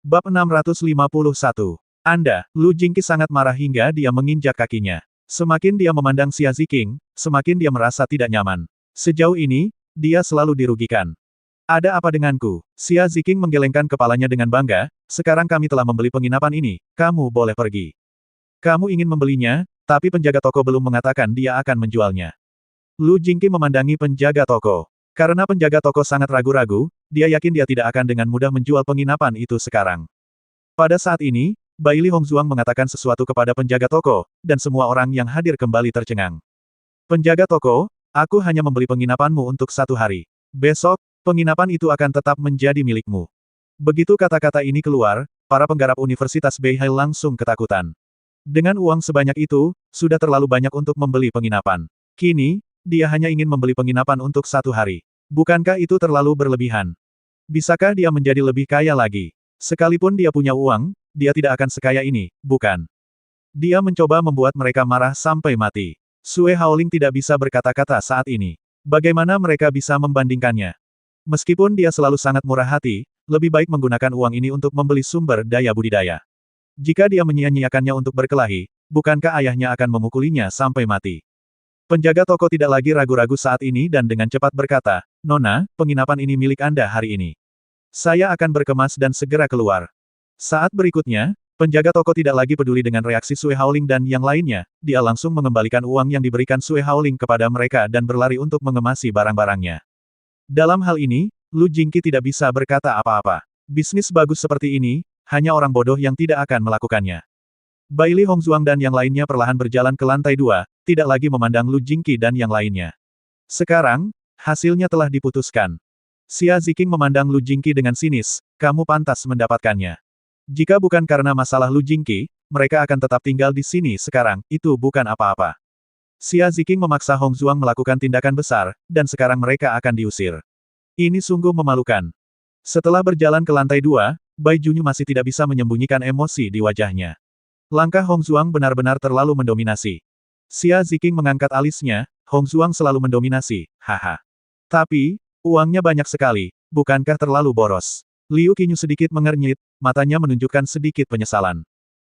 Bab 651. Lu Jingqi sangat marah hingga dia menginjak kakinya. Semakin dia memandang Xia Ziqing, semakin dia merasa tidak nyaman. Sejauh ini, dia selalu dirugikan. Ada apa denganku? Xia Ziqing menggelengkan kepalanya dengan bangga, sekarang kami telah membeli penginapan ini, kamu boleh pergi. Kamu ingin membelinya, tapi penjaga toko belum mengatakan dia akan menjualnya. Lu Jingqi memandangi penjaga toko. Karena penjaga toko sangat ragu-ragu, dia yakin dia tidak akan dengan mudah menjual penginapan itu sekarang. Pada saat ini, Bai Li Hongzuang mengatakan sesuatu kepada penjaga toko, dan semua orang yang hadir kembali tercengang. Penjaga toko, aku hanya membeli penginapanmu untuk 1 hari. Besok, penginapan itu akan tetap menjadi milikmu. Begitu kata-kata ini keluar, para penggarap Universitas Beihai langsung ketakutan. Dengan uang sebanyak itu, sudah terlalu banyak untuk membeli penginapan. Kini, dia hanya ingin membeli penginapan untuk 1 hari. Bukankah itu terlalu berlebihan? Bisakah dia menjadi lebih kaya lagi? Sekalipun dia punya uang, dia tidak akan sekaya ini, bukan? Dia mencoba membuat mereka marah sampai mati. Sue Haoling tidak bisa berkata-kata saat ini. Bagaimana mereka bisa membandingkannya? Meskipun dia selalu sangat murah hati, lebih baik menggunakan uang ini untuk membeli sumber daya budidaya. Jika dia menyia-nyiakannya untuk berkelahi, bukankah ayahnya akan memukulinya sampai mati? Penjaga toko tidak lagi ragu-ragu saat ini dan dengan cepat berkata, Nona, penginapan ini milik Anda hari ini. Saya akan berkemas dan segera keluar. Saat berikutnya, penjaga toko tidak lagi peduli dengan reaksi Sue Haoling dan yang lainnya, dia langsung mengembalikan uang yang diberikan Sue Haoling kepada mereka dan berlari untuk mengemasi barang-barangnya. Dalam hal ini, Lu Jingqi tidak bisa berkata apa-apa. Bisnis bagus seperti ini, hanya orang bodoh yang tidak akan melakukannya. Bai Li Hongzuang dan yang lainnya perlahan berjalan ke lantai 2, tidak lagi memandang Lu Jingqi dan yang lainnya. Sekarang, hasilnya telah diputuskan. Xia Ziqing memandang Lu Jingqi dengan sinis, kamu pantas mendapatkannya. Jika bukan karena masalah Lu Jingqi, mereka akan tetap tinggal di sini sekarang, itu bukan apa-apa. Xia Ziqing memaksa Hongzuang melakukan tindakan besar, dan sekarang mereka akan diusir. Ini sungguh memalukan. Setelah berjalan ke lantai 2, Bai Junyu masih tidak bisa menyembunyikan emosi di wajahnya. Langkah Hongzuang benar-benar terlalu mendominasi. Xia Ziqing mengangkat alisnya, Hongzuang selalu mendominasi, haha. Tapi, uangnya banyak sekali, bukankah terlalu boros? Liu Qinyu sedikit mengernyit, matanya menunjukkan sedikit penyesalan.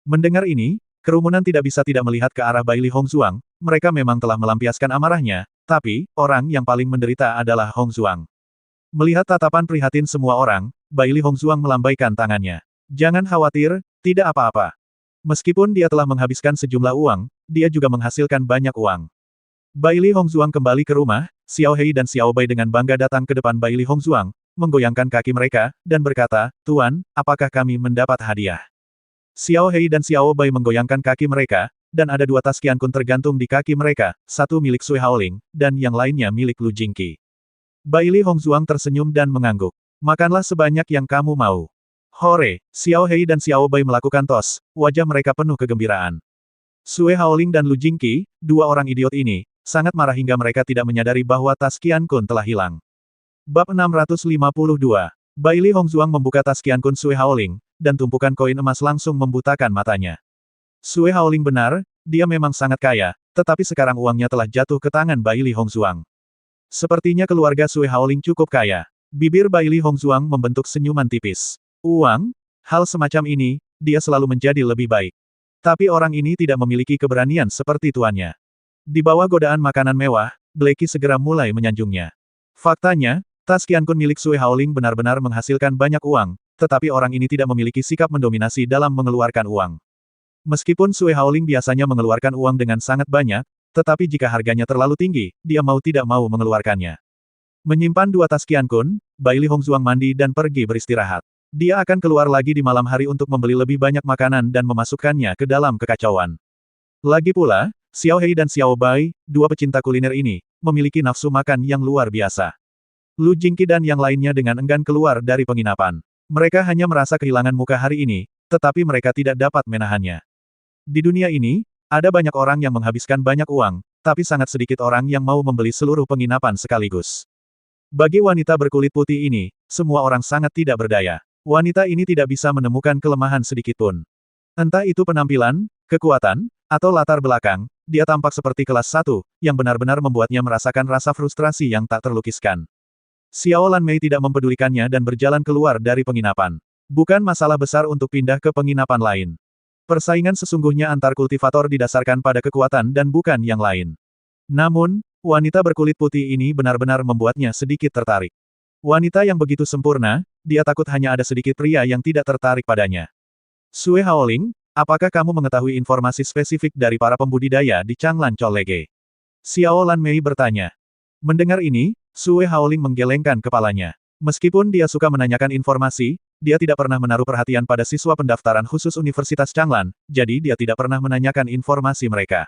Mendengar ini, kerumunan tidak bisa tidak melihat ke arah Bai Li Hongzuang, mereka memang telah melampiaskan amarahnya, tapi, orang yang paling menderita adalah Hongzuang. Melihat tatapan prihatin semua orang, Bai Li Hongzuang melambaikan tangannya. Jangan khawatir, tidak apa-apa. Meskipun dia telah menghabiskan sejumlah uang, dia juga menghasilkan banyak uang. Bai Li Hongzuang kembali ke rumah, Xiao Hei dan Xiao Bai dengan bangga datang ke depan Bai Li Hongzuang, menggoyangkan kaki mereka, dan berkata, Tuan, apakah kami mendapat hadiah? Xiao Hei dan Xiao Bai menggoyangkan kaki mereka, dan ada 2 tas Qiankun tergantung di kaki mereka, satu milik Sue Haoling, dan yang lainnya milik Lu Jingqi. Bai Li Hongzuang tersenyum dan mengangguk. Makanlah sebanyak yang kamu mau. Hore, Xiao Hei dan Xiao Bai melakukan tos, wajah mereka penuh kegembiraan. Sue Haoling dan Lu Jingqi, 2 orang idiot ini, sangat marah hingga mereka tidak menyadari bahwa tas Qiankun telah hilang. Bab 652. Bai Li Hongzuang membuka tas Qiankun Sue Haoling, dan tumpukan koin emas langsung membutakan matanya. Sue Haoling benar, dia memang sangat kaya, tetapi sekarang uangnya telah jatuh ke tangan Bai Li Hongzuang. Sepertinya keluarga Sue Haoling cukup kaya. Bibir Bai Li Hongzuang membentuk senyuman tipis. Uang? Hal semacam ini, dia selalu menjadi lebih baik. Tapi orang ini tidak memiliki keberanian seperti tuannya. Di bawah godaan makanan mewah, Blacky segera mulai menyanjungnya. Faktanya, tas Qiankun milik Sue Haoling benar-benar menghasilkan banyak uang, tetapi orang ini tidak memiliki sikap mendominasi dalam mengeluarkan uang. Meskipun Sue Haoling biasanya mengeluarkan uang dengan sangat banyak, tetapi jika harganya terlalu tinggi, dia mau tidak mau mengeluarkannya. Menyimpan 2 tas Qiankun, Bai Li Hongzuang mandi dan pergi beristirahat. Dia akan keluar lagi di malam hari untuk membeli lebih banyak makanan dan memasukkannya ke dalam kekacauan. Lagi pula, Xiao Hei dan Xiao Bai, 2 pecinta kuliner ini, memiliki nafsu makan yang luar biasa. Lu Jingqi dan yang lainnya dengan enggan keluar dari penginapan. Mereka hanya merasa kehilangan muka hari ini, tetapi mereka tidak dapat menahannya. Di dunia ini, ada banyak orang yang menghabiskan banyak uang, tapi sangat sedikit orang yang mau membeli seluruh penginapan sekaligus. Bagi wanita berkulit putih ini, semua orang sangat tidak berdaya. Wanita ini tidak bisa menemukan kelemahan sedikitpun. Entah itu penampilan, kekuatan, atau latar belakang, dia tampak seperti kelas 1, yang benar-benar membuatnya merasakan rasa frustrasi yang tak terlukiskan. Xiao Lanmei tidak mempedulikannya dan berjalan keluar dari penginapan. Bukan masalah besar untuk pindah ke penginapan lain. Persaingan sesungguhnya antar kultivator didasarkan pada kekuatan dan bukan yang lain. Namun, wanita berkulit putih ini benar-benar membuatnya sedikit tertarik. Wanita yang begitu sempurna, dia takut hanya ada sedikit pria yang tidak tertarik padanya. Sue Haoling, apakah kamu mengetahui informasi spesifik dari para pembudidaya di Changlan Chollege? Xiao Lan Mei bertanya. Mendengar ini, Sue Haoling menggelengkan kepalanya. Meskipun dia suka menanyakan informasi, dia tidak pernah menaruh perhatian pada siswa pendaftaran khusus Universitas Changlan, jadi dia tidak pernah menanyakan informasi mereka.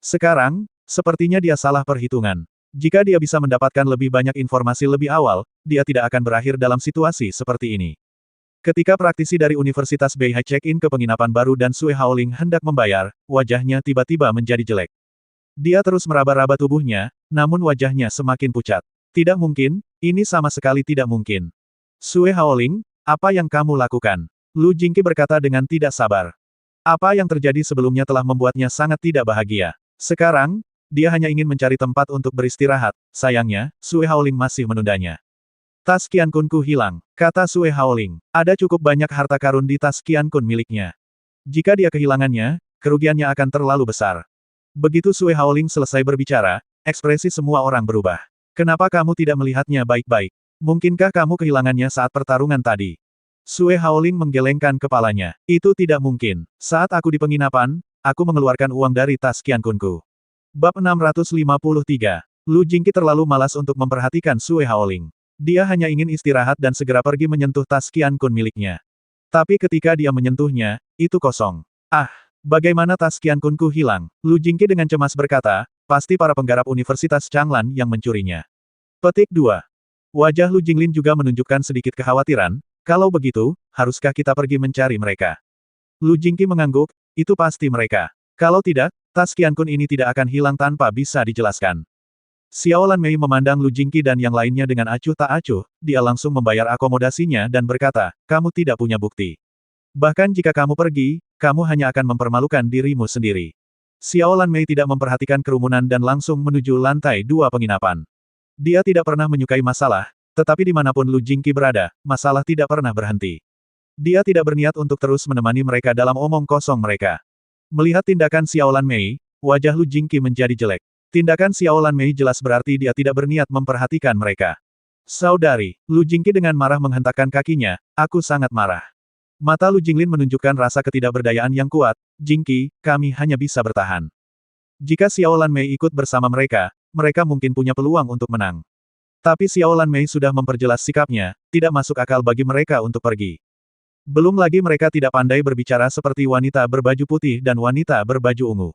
Sekarang, sepertinya dia salah perhitungan. Jika dia bisa mendapatkan lebih banyak informasi lebih awal, dia tidak akan berakhir dalam situasi seperti ini. Ketika praktisi dari Universitas Beihai check-in ke penginapan baru dan Sue Haoling hendak membayar, wajahnya tiba-tiba menjadi jelek. Dia terus meraba-raba tubuhnya, namun wajahnya semakin pucat. Tidak mungkin, ini sama sekali tidak mungkin. Sue Haoling, apa yang kamu lakukan? Lu Jingqi berkata dengan tidak sabar. Apa yang terjadi sebelumnya telah membuatnya sangat tidak bahagia. Sekarang, dia hanya ingin mencari tempat untuk beristirahat, sayangnya, Sue Haoling masih menundanya. Tas Qian Kunku hilang, kata Sue Haoling. Ada cukup banyak harta karun di tas Qian Kun miliknya. Jika dia kehilangannya, kerugiannya akan terlalu besar. Begitu Sue Haoling selesai berbicara, ekspresi semua orang berubah. Kenapa kamu tidak melihatnya baik-baik? Mungkinkah kamu kehilangannya saat pertarungan tadi? Sue Haoling menggelengkan kepalanya. Itu tidak mungkin. Saat aku di penginapan, aku mengeluarkan uang dari tas Qian Kunku. Bab 653. Lu Jingqi terlalu malas untuk memperhatikan Sue Haoling. Dia hanya ingin istirahat dan segera pergi menyentuh tas Qian Kun miliknya. Tapi ketika dia menyentuhnya, itu kosong. Ah, bagaimana tas Qian Kunku hilang? Lu Jingqi dengan cemas berkata, pasti para penggarap Universitas Changlan yang mencurinya. Petik 2. Wajah Lu Jinglin juga menunjukkan sedikit kekhawatiran, kalau begitu, haruskah kita pergi mencari mereka? Lu Jingqi mengangguk, itu pasti mereka. Kalau tidak, tas Qian Kun ini tidak akan hilang tanpa bisa dijelaskan. Xiao Lan Mei memandang Lu Jingqi dan yang lainnya dengan acuh tak acuh, dia langsung membayar akomodasinya dan berkata, kamu tidak punya bukti. Bahkan jika kamu pergi, kamu hanya akan mempermalukan dirimu sendiri. Xiao Lan Mei tidak memperhatikan kerumunan dan langsung menuju lantai 2 penginapan. Dia tidak pernah menyukai masalah, tetapi dimanapun Lu Jingqi berada, masalah tidak pernah berhenti. Dia tidak berniat untuk terus menemani mereka dalam omong kosong mereka. Melihat tindakan Xiao Lan Mei, wajah Lu Jingqi menjadi jelek. Tindakan Xiao Lan Mei jelas berarti dia tidak berniat memperhatikan mereka. Saudari, Lu Jingqi dengan marah menghentakkan kakinya, aku sangat marah. Mata Lu Jinglin menunjukkan rasa ketidakberdayaan yang kuat, Jingqi, kami hanya bisa bertahan. Jika Xiao Lan Mei ikut bersama mereka, mereka mungkin punya peluang untuk menang. Tapi Xiao Lan Mei sudah memperjelas sikapnya, tidak masuk akal bagi mereka untuk pergi. Belum lagi mereka tidak pandai berbicara seperti wanita berbaju putih dan wanita berbaju ungu.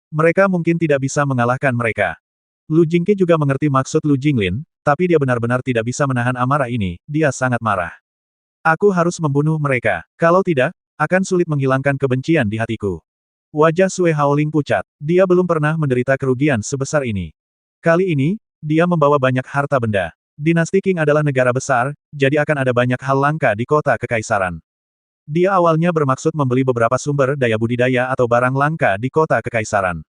Mereka mungkin tidak bisa mengalahkan mereka. Lu Jingqi juga mengerti maksud Lu Jinglin, tapi dia benar-benar tidak bisa menahan amarah ini, dia sangat marah. Aku harus membunuh mereka, kalau tidak, akan sulit menghilangkan kebencian di hatiku. Wajah Sue Haoling pucat, dia belum pernah menderita kerugian sebesar ini. Kali ini, dia membawa banyak harta benda. Dinasti Qing adalah negara besar, jadi akan ada banyak hal langka di kota kekaisaran. Dia awalnya bermaksud membeli beberapa sumber daya budidaya atau barang langka di kota kekaisaran.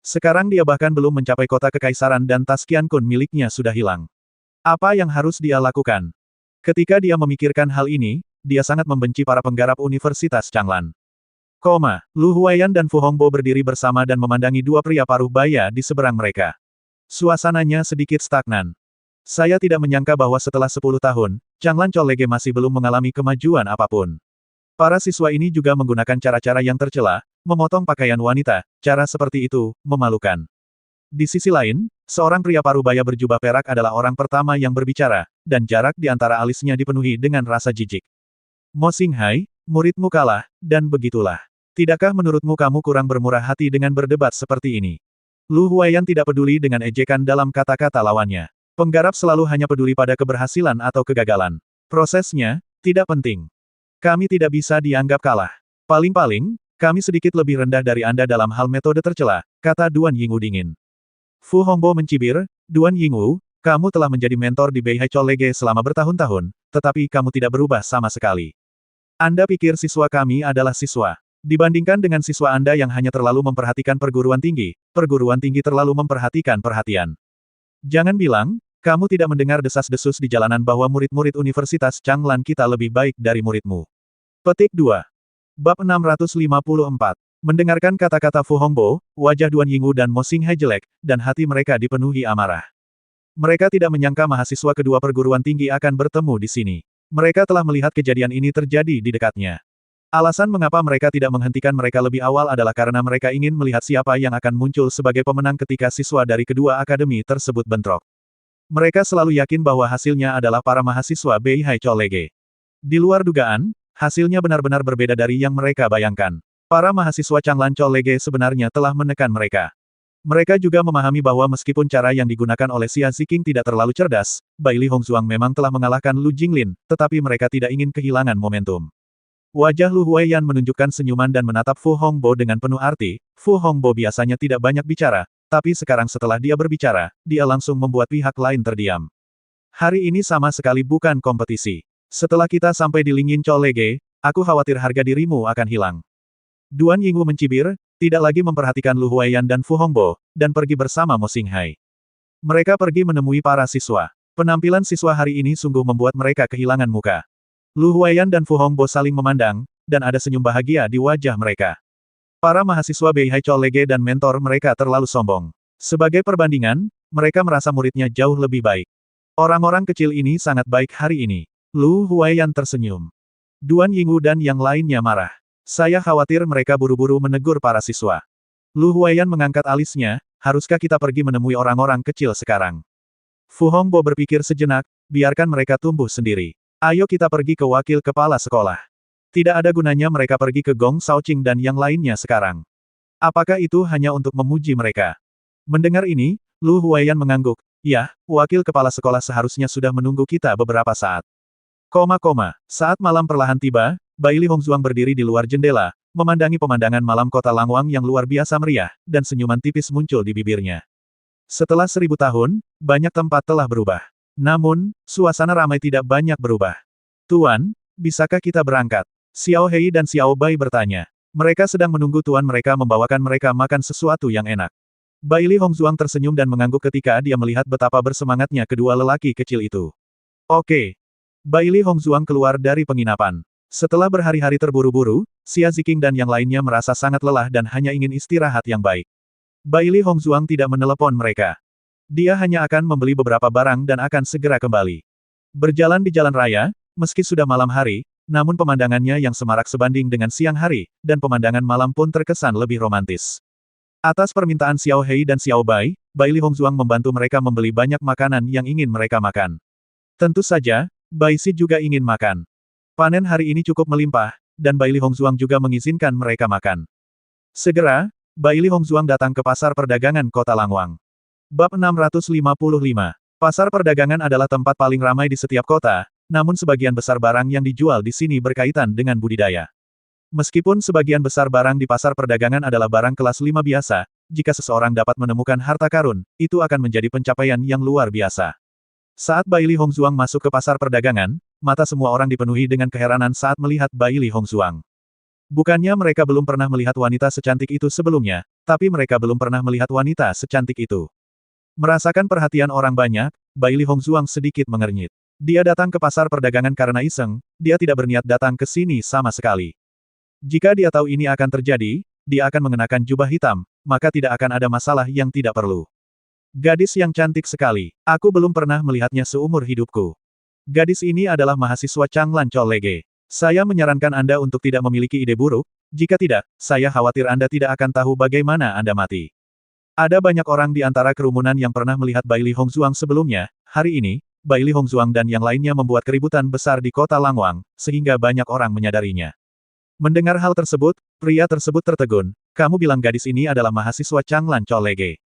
Sekarang dia bahkan belum mencapai kota kekaisaran dan tas Qian Kun miliknya sudah hilang. Apa yang harus dia lakukan? Ketika dia memikirkan hal ini, dia sangat membenci para penggarap Universitas Changlan. Lu Huaiyan dan Fu Hongbo berdiri bersama dan memandangi dua pria paruh baya di seberang mereka. Suasananya sedikit stagnan. Saya tidak menyangka bahwa setelah 10 tahun, Changlan Chollege masih belum mengalami kemajuan apapun. Para siswa ini juga menggunakan cara-cara yang tercela, memotong pakaian wanita, cara seperti itu, memalukan. Di sisi lain, seorang pria parubaya berjubah perak adalah orang pertama yang berbicara, dan jarak di antara alisnya dipenuhi dengan rasa jijik. Mo Xinghai, muridmu kalah, dan begitulah. Tidakkah menurutmu kamu kurang bermurah hati dengan berdebat seperti ini? Lu Huaiyan tidak peduli dengan ejekan dalam kata-kata lawannya. Penggarap selalu hanya peduli pada keberhasilan atau kegagalan. Prosesnya, tidak penting. Kami tidak bisa dianggap kalah. Paling-paling, kami sedikit lebih rendah dari Anda dalam hal metode tercela, kata Duan Yingwu dingin. Fu Hongbo mencibir, Duan Yingwu, kamu telah menjadi mentor di Beihai Chollege selama bertahun-tahun, tetapi kamu tidak berubah sama sekali. Anda pikir siswa kami adalah siswa. Dibandingkan dengan siswa Anda yang hanya terlalu memperhatikan perguruan tinggi terlalu memperhatikan perhatian. Jangan bilang, Kamu tidak mendengar desas-desus di jalanan bahwa murid-murid Universitas Changlan kita lebih baik dari muridmu. Petik 2. Bab 654. Mendengarkan kata-kata Fu Hongbo, wajah Duan Yingwu dan Mo Xinghai jelek, dan hati mereka dipenuhi amarah. Mereka tidak menyangka mahasiswa kedua perguruan tinggi akan bertemu di sini. Mereka telah melihat kejadian ini terjadi di dekatnya. Alasan mengapa mereka tidak menghentikan mereka lebih awal adalah karena mereka ingin melihat siapa yang akan muncul sebagai pemenang ketika siswa dari kedua akademi tersebut bentrok. Mereka selalu yakin bahwa hasilnya adalah para mahasiswa Beihai Chollege. Di luar dugaan, hasilnya benar-benar berbeda dari yang mereka bayangkan. Para mahasiswa Changlan Chollege sebenarnya telah menekan mereka. Mereka juga memahami bahwa meskipun cara yang digunakan oleh Xia Ziqing tidak terlalu cerdas, Bai Li Hongzhuang memang telah mengalahkan Lu Jinglin, tetapi mereka tidak ingin kehilangan momentum. Wajah Lu Huaiyan menunjukkan senyuman dan menatap Fu Hongbo dengan penuh arti. Fu Hongbo biasanya tidak banyak bicara, tapi sekarang setelah dia berbicara, dia langsung membuat pihak lain terdiam. Hari ini sama sekali bukan kompetisi. Setelah kita sampai di Lingyin Chollege, aku khawatir harga dirimu akan hilang. Duan Yingwu mencibir, tidak lagi memperhatikan Lu Huaiyan dan Fu Hongbo, dan pergi bersama Mo Xinghai. Mereka pergi menemui para siswa. Penampilan siswa hari ini sungguh membuat mereka kehilangan muka. Lu Huaiyan dan Fu Hongbo saling memandang, dan ada senyum bahagia di wajah mereka. Para mahasiswa Beihai Chollege dan mentor mereka terlalu sombong. Sebagai perbandingan, mereka merasa muridnya jauh lebih baik. Orang-orang kecil ini sangat baik hari ini. Lu Huaiyan tersenyum. Duan Yingwu dan yang lainnya marah. Saya khawatir mereka buru-buru menegur para siswa. Lu Huaiyan mengangkat alisnya, haruskah kita pergi menemui orang-orang kecil sekarang? Fu Hongbo berpikir sejenak, biarkan mereka tumbuh sendiri. Ayo kita pergi ke wakil kepala sekolah. Tidak ada gunanya mereka pergi ke Gong Shaoqing dan yang lainnya sekarang. Apakah itu hanya untuk memuji mereka? Mendengar ini, Lu Huaiyan mengangguk. Ya, wakil kepala sekolah seharusnya sudah menunggu kita beberapa saat. Saat malam perlahan tiba, Bai Li Hongzhuang berdiri di luar jendela, memandangi pemandangan malam kota Langwang yang luar biasa meriah, dan senyuman tipis muncul di bibirnya. Setelah 1000 tahun, banyak tempat telah berubah. Namun, suasana ramai tidak banyak berubah. Tuan, bisakah kita berangkat? Xiao Hei dan Xiao Bai bertanya. Mereka sedang menunggu tuan mereka membawakan mereka makan sesuatu yang enak. Bai Li Hongzhuang tersenyum dan mengangguk ketika dia melihat betapa bersemangatnya kedua lelaki kecil itu. Oke. Bai Li Hongzhuang keluar dari penginapan. Setelah berhari-hari terburu-buru, Xia Ziqing dan yang lainnya merasa sangat lelah dan hanya ingin istirahat yang baik. Bai Li Hongzhuang tidak menelepon mereka. Dia hanya akan membeli beberapa barang dan akan segera kembali. Berjalan di jalan raya, meski sudah malam hari, namun pemandangannya yang semarak sebanding dengan siang hari, dan pemandangan malam pun terkesan lebih romantis. Atas permintaan Xiao Hei dan Xiao Bai, Bai Li Hongzhuang membantu mereka membeli banyak makanan yang ingin mereka makan. Tentu saja, Bai Si juga ingin makan. Panen hari ini cukup melimpah, dan Bai Li Hongzhuang juga mengizinkan mereka makan. Segera, Bai Li Hongzhuang datang ke pasar perdagangan kota Langwang. Bab 655. Pasar perdagangan adalah tempat paling ramai di setiap kota, namun sebagian besar barang yang dijual di sini berkaitan dengan budidaya. Meskipun sebagian besar barang di pasar perdagangan adalah barang kelas 5 biasa, jika seseorang dapat menemukan harta karun, itu akan menjadi pencapaian yang luar biasa. Saat Bai Li Hongzhuang masuk ke pasar perdagangan, mata semua orang dipenuhi dengan keheranan saat melihat Bai Li Hongzhuang. Bukannya mereka belum pernah melihat wanita secantik itu sebelumnya, tapi mereka belum pernah melihat wanita secantik itu. Merasakan perhatian orang banyak, Bai Li Hongzhuang sedikit mengernyit. Dia datang ke pasar perdagangan karena iseng, dia tidak berniat datang ke sini sama sekali. Jika dia tahu ini akan terjadi, dia akan mengenakan jubah hitam, maka tidak akan ada masalah yang tidak perlu. Gadis yang cantik sekali. Aku belum pernah melihatnya seumur hidupku. Gadis ini adalah mahasiswa Changlan Chollege. Saya menyarankan Anda untuk tidak memiliki ide buruk, jika tidak, saya khawatir Anda tidak akan tahu bagaimana Anda mati. Ada banyak orang di antara kerumunan yang pernah melihat Bai Li Hongzhuang sebelumnya, hari ini, Bai Li Hongzhuang dan yang lainnya membuat keributan besar di kota Langwang, sehingga banyak orang menyadarinya. Mendengar hal tersebut, pria tersebut tertegun. Kamu bilang gadis ini adalah mahasiswa Changlan Chollege.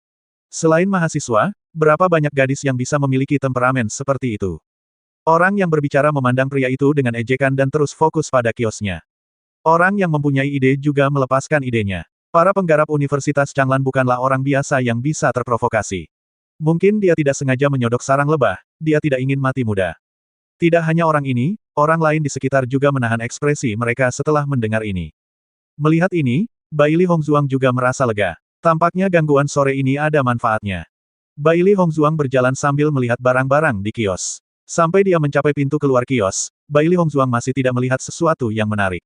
Selain mahasiswa, berapa banyak gadis yang bisa memiliki temperamen seperti itu? Orang yang berbicara memandang pria itu dengan ejekan dan terus fokus pada kiosnya. Orang yang mempunyai ide juga melepaskan idenya. Para penggarap Universitas Changlan bukanlah orang biasa yang bisa terprovokasi. Mungkin dia tidak sengaja menyodok sarang lebah, dia tidak ingin mati muda. Tidak hanya orang ini, orang lain di sekitar juga menahan ekspresi mereka setelah mendengar ini. Melihat ini, Bai Li Hongzhuang juga merasa lega. Tampaknya gangguan sore ini ada manfaatnya. Bai Li Hongzuang berjalan sambil melihat barang-barang di kios. Sampai dia mencapai pintu keluar kios, Bai Li Hongzuang masih tidak melihat sesuatu yang menarik.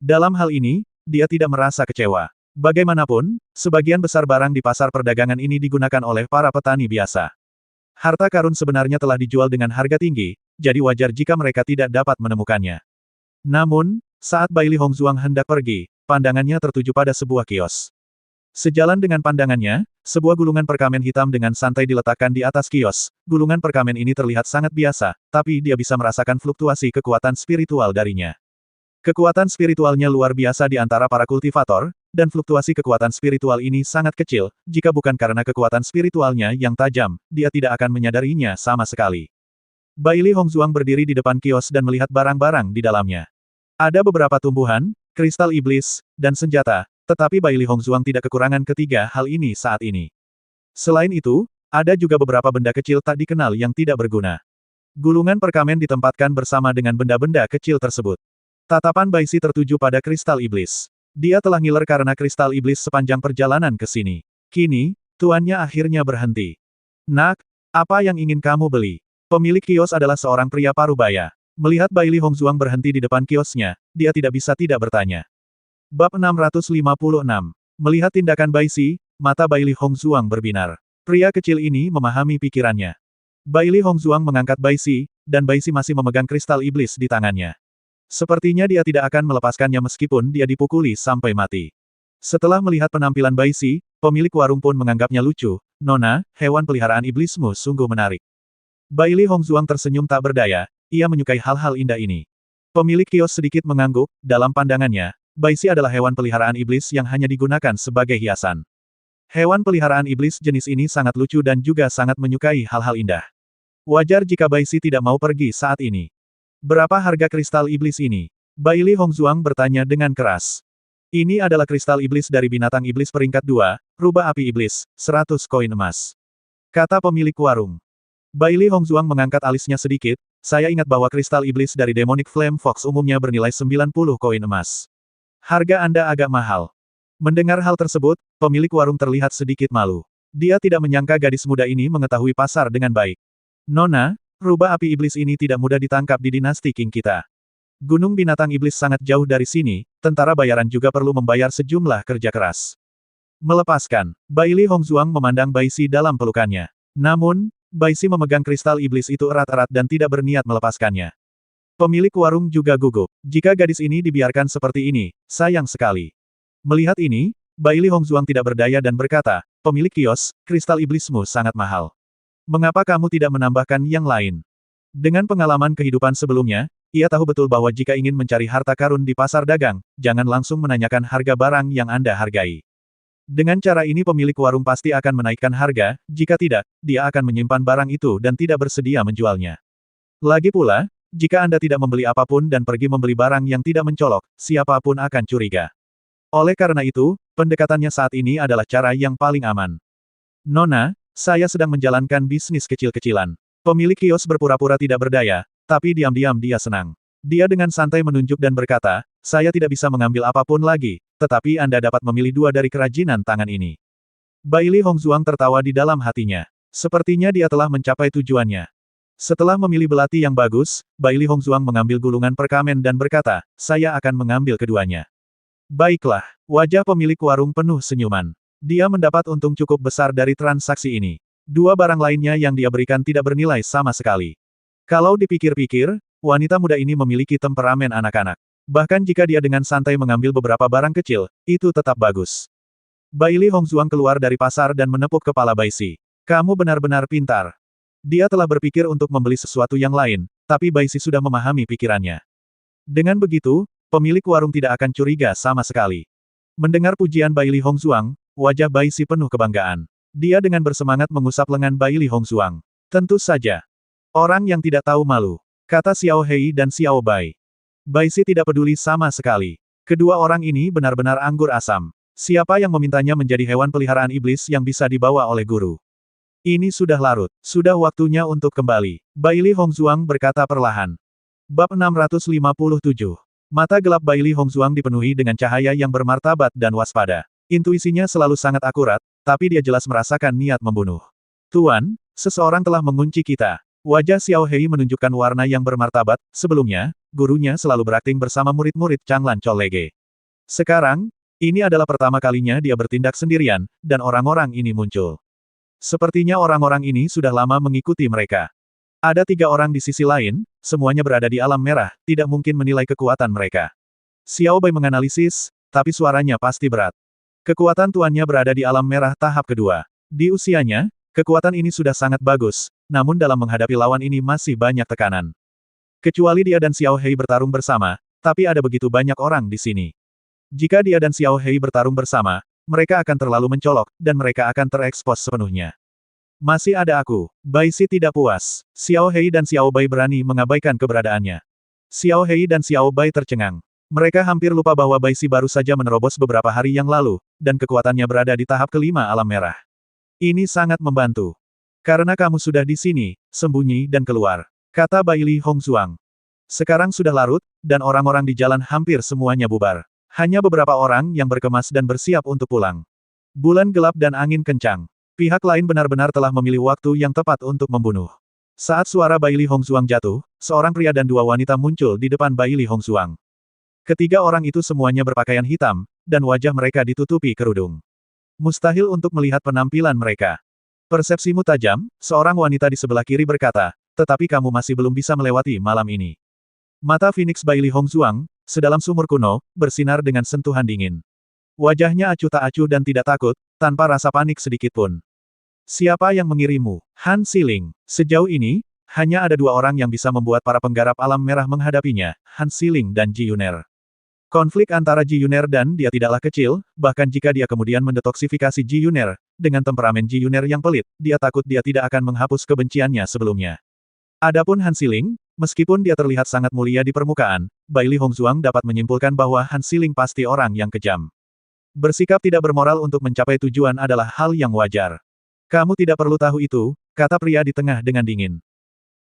Dalam hal ini, dia tidak merasa kecewa. Bagaimanapun, sebagian besar barang di pasar perdagangan ini digunakan oleh para petani biasa. Harta karun sebenarnya telah dijual dengan harga tinggi, jadi wajar jika mereka tidak dapat menemukannya. Namun, saat Bai Li Hongzuang hendak pergi, pandangannya tertuju pada sebuah kios. Sejalan dengan pandangannya, sebuah gulungan perkamen hitam dengan santai diletakkan di atas kios. Gulungan perkamen ini terlihat sangat biasa, tapi dia bisa merasakan fluktuasi kekuatan spiritual darinya. Kekuatan spiritualnya luar biasa di antara para kultivator, dan fluktuasi kekuatan spiritual ini sangat kecil, jika bukan karena kekuatan spiritualnya yang tajam, dia tidak akan menyadarinya sama sekali. Bai Li Hongzuang berdiri di depan kios dan melihat barang-barang di dalamnya. Ada beberapa tumbuhan, kristal iblis, dan senjata, tetapi Bai Li Hongzuang tidak kekurangan ketiga hal ini saat ini. Selain itu, ada juga beberapa benda kecil tak dikenal yang tidak berguna. Gulungan perkamen ditempatkan bersama dengan benda-benda kecil tersebut. Tatapan Bai Si tertuju pada kristal iblis. Dia telah ngiler karena kristal iblis sepanjang perjalanan ke sini. Kini, tuannya akhirnya berhenti. Nak, apa yang ingin kamu beli? Pemilik kios adalah seorang pria parubaya. Melihat Bai Li Hongzuang berhenti di depan kiosnya, dia tidak bisa tidak bertanya. Bab 656. Melihat tindakan Bai Si, mata Bai Li Hongzuang berbinar. Pria kecil ini memahami pikirannya. Bai Li Hongzuang mengangkat Bai Si, dan Bai Si masih memegang kristal iblis di tangannya. Sepertinya dia tidak akan melepaskannya meskipun dia dipukuli sampai mati. Setelah melihat penampilan Bai Si, pemilik warung pun menganggapnya lucu. Nona, hewan peliharaan iblismu sungguh menarik. Bai Li Hongzuang tersenyum tak berdaya, ia menyukai hal-hal indah ini. Pemilik kios sedikit mengangguk, dalam pandangannya, Bai Si adalah hewan peliharaan iblis yang hanya digunakan sebagai hiasan. Hewan peliharaan iblis jenis ini sangat lucu dan juga sangat menyukai hal-hal indah. Wajar jika Bai Si tidak mau pergi saat ini. Berapa harga kristal iblis ini? Bai Li Hongzuang bertanya dengan keras. Ini adalah kristal iblis dari binatang iblis peringkat 2, rubah api iblis, 100 koin emas. Kata pemilik warung. Bai Li Hongzuang mengangkat alisnya sedikit, saya ingat bahwa kristal iblis dari Demonic Flame Fox umumnya bernilai 90 koin emas. Harga Anda agak mahal. Mendengar hal tersebut, pemilik warung terlihat sedikit malu. Dia tidak menyangka gadis muda ini mengetahui pasar dengan baik. Nona, rubah api iblis ini tidak mudah ditangkap di dinasti Qing kita. Gunung binatang iblis sangat jauh dari sini, tentara bayaran juga perlu membayar sejumlah kerja keras. Melepaskan, Bai Li Hongzuang memandang Bai Si dalam pelukannya. Namun, Bai Si memegang kristal iblis itu erat-erat dan tidak berniat melepaskannya. Pemilik warung juga gugup. Jika gadis ini dibiarkan seperti ini, sayang sekali. Melihat ini, Bai Li Hongzuang tidak berdaya dan berkata, pemilik kios, kristal iblismu sangat mahal. Mengapa kamu tidak menambahkan yang lain? Dengan pengalaman kehidupan sebelumnya, ia tahu betul bahwa jika ingin mencari harta karun di pasar dagang, jangan langsung menanyakan harga barang yang Anda hargai. Dengan cara ini pemilik warung pasti akan menaikkan harga, jika tidak, dia akan menyimpan barang itu dan tidak bersedia menjualnya. Lagi pula, jika Anda tidak membeli apapun dan pergi membeli barang yang tidak mencolok, siapapun akan curiga. Oleh karena itu, pendekatannya saat ini adalah cara yang paling aman. Nona, saya sedang menjalankan bisnis kecil-kecilan. Pemilik kios berpura-pura tidak berdaya, tapi diam-diam dia senang. Dia dengan santai menunjuk dan berkata, saya tidak bisa mengambil apapun lagi, tetapi Anda dapat memilih 2 dari kerajinan tangan ini. Bai Li Hongzuang tertawa di dalam hatinya. Sepertinya dia telah mencapai tujuannya. Setelah memilih belati yang bagus, Bai Li Hongzuang mengambil gulungan perkamen dan berkata, saya akan mengambil keduanya. Baiklah, wajah pemilik warung penuh senyuman. Dia mendapat untung cukup besar dari transaksi ini. 2 barang lainnya yang dia berikan tidak bernilai sama sekali. Kalau dipikir-pikir, wanita muda ini memiliki temperamen anak-anak. Bahkan jika dia dengan santai mengambil beberapa barang kecil, itu tetap bagus. Bai Li Hongzuang keluar dari pasar dan menepuk kepala Bai Si. Kamu benar-benar pintar. Dia telah berpikir untuk membeli sesuatu yang lain, tapi Bai Si sudah memahami pikirannya. Dengan begitu, pemilik warung tidak akan curiga sama sekali. Mendengar pujian Bai Li Hongzuang, wajah Bai Si penuh kebanggaan. Dia dengan bersemangat mengusap lengan Bai Li Hongzuang. Tentu saja. Orang yang tidak tahu malu, kata Xiao Hei dan Xiao Bai. Bai Si tidak peduli sama sekali. Kedua orang ini benar-benar anggur asam. Siapa yang memintanya menjadi hewan peliharaan iblis yang bisa dibawa oleh guru? Ini sudah larut. Sudah waktunya untuk kembali. Bai Li Hongzuang berkata perlahan. Bab 657. Mata gelap Bai Li Hongzuang dipenuhi dengan cahaya yang bermartabat dan waspada. Intuisinya selalu sangat akurat, tapi dia jelas merasakan niat membunuh. Tuan, seseorang telah mengunci kita. Wajah Xiao Hei menunjukkan warna yang bermartabat. Sebelumnya, gurunya selalu berakting bersama murid-murid Changlan Cholege. Sekarang, ini adalah pertama kalinya dia bertindak sendirian, dan orang-orang ini muncul. Sepertinya orang-orang ini sudah lama mengikuti mereka. Ada 3 orang di sisi lain, semuanya berada di alam merah, tidak mungkin menilai kekuatan mereka. Xiao Bai menganalisis, tapi suaranya pasti berat. Kekuatan tuannya berada di alam merah tahap kedua. Di usianya, kekuatan ini sudah sangat bagus, namun dalam menghadapi lawan ini masih banyak tekanan. Kecuali dia dan Xiao Hei bertarung bersama, tapi ada begitu banyak orang di sini. Jika dia dan Xiao Hei bertarung bersama, mereka akan terlalu mencolok, dan mereka akan terekspos sepenuhnya. Masih ada aku. Bai Si tidak puas. Xiao Hei dan Xiao Bai berani mengabaikan keberadaannya. Xiao Hei dan Xiao Bai tercengang. Mereka hampir lupa bahwa Bai Si baru saja menerobos beberapa hari yang lalu, dan kekuatannya berada di tahap kelima alam merah. Ini sangat membantu. Karena kamu sudah di sini, sembunyi dan keluar, kata Bai Li Hongzuang. Sekarang sudah larut, dan orang-orang di jalan hampir semuanya bubar. Hanya beberapa orang yang berkemas dan bersiap untuk pulang. Bulan gelap dan angin kencang. Pihak lain benar-benar telah memilih waktu yang tepat untuk membunuh. Saat suara Bai Li Hongzuang jatuh, seorang pria dan 2 wanita muncul di depan Bai Li Hongzuang. Ketiga orang itu semuanya berpakaian hitam, dan wajah mereka ditutupi kerudung. Mustahil untuk melihat penampilan mereka. Persepsimu tajam, seorang wanita di sebelah kiri berkata, tetapi kamu masih belum bisa melewati malam ini. Mata Phoenix Bai Li Hongzuang, sedalam sumur kuno, bersinar dengan sentuhan dingin. Wajahnya acuh tak acuh dan tidak takut, tanpa rasa panik sedikitpun. Siapa yang mengirimmu? Han Xiling. Sejauh ini, hanya ada 2 orang yang bisa membuat para penggarap alam merah menghadapinya, Han Xiling dan Ji Yuner. Konflik antara Ji Yuner dan dia tidaklah kecil, bahkan jika dia kemudian mendetoksifikasi Ji Yuner, dengan temperamen Ji Yuner yang pelit, dia takut dia tidak akan menghapus kebenciannya sebelumnya. Adapun Han Xiling, meskipun dia terlihat sangat mulia di permukaan, Bai Li Hongzuang dapat menyimpulkan bahwa Han Xiling pasti orang yang kejam. Bersikap tidak bermoral untuk mencapai tujuan adalah hal yang wajar. Kamu tidak perlu tahu itu, kata pria di tengah dengan dingin.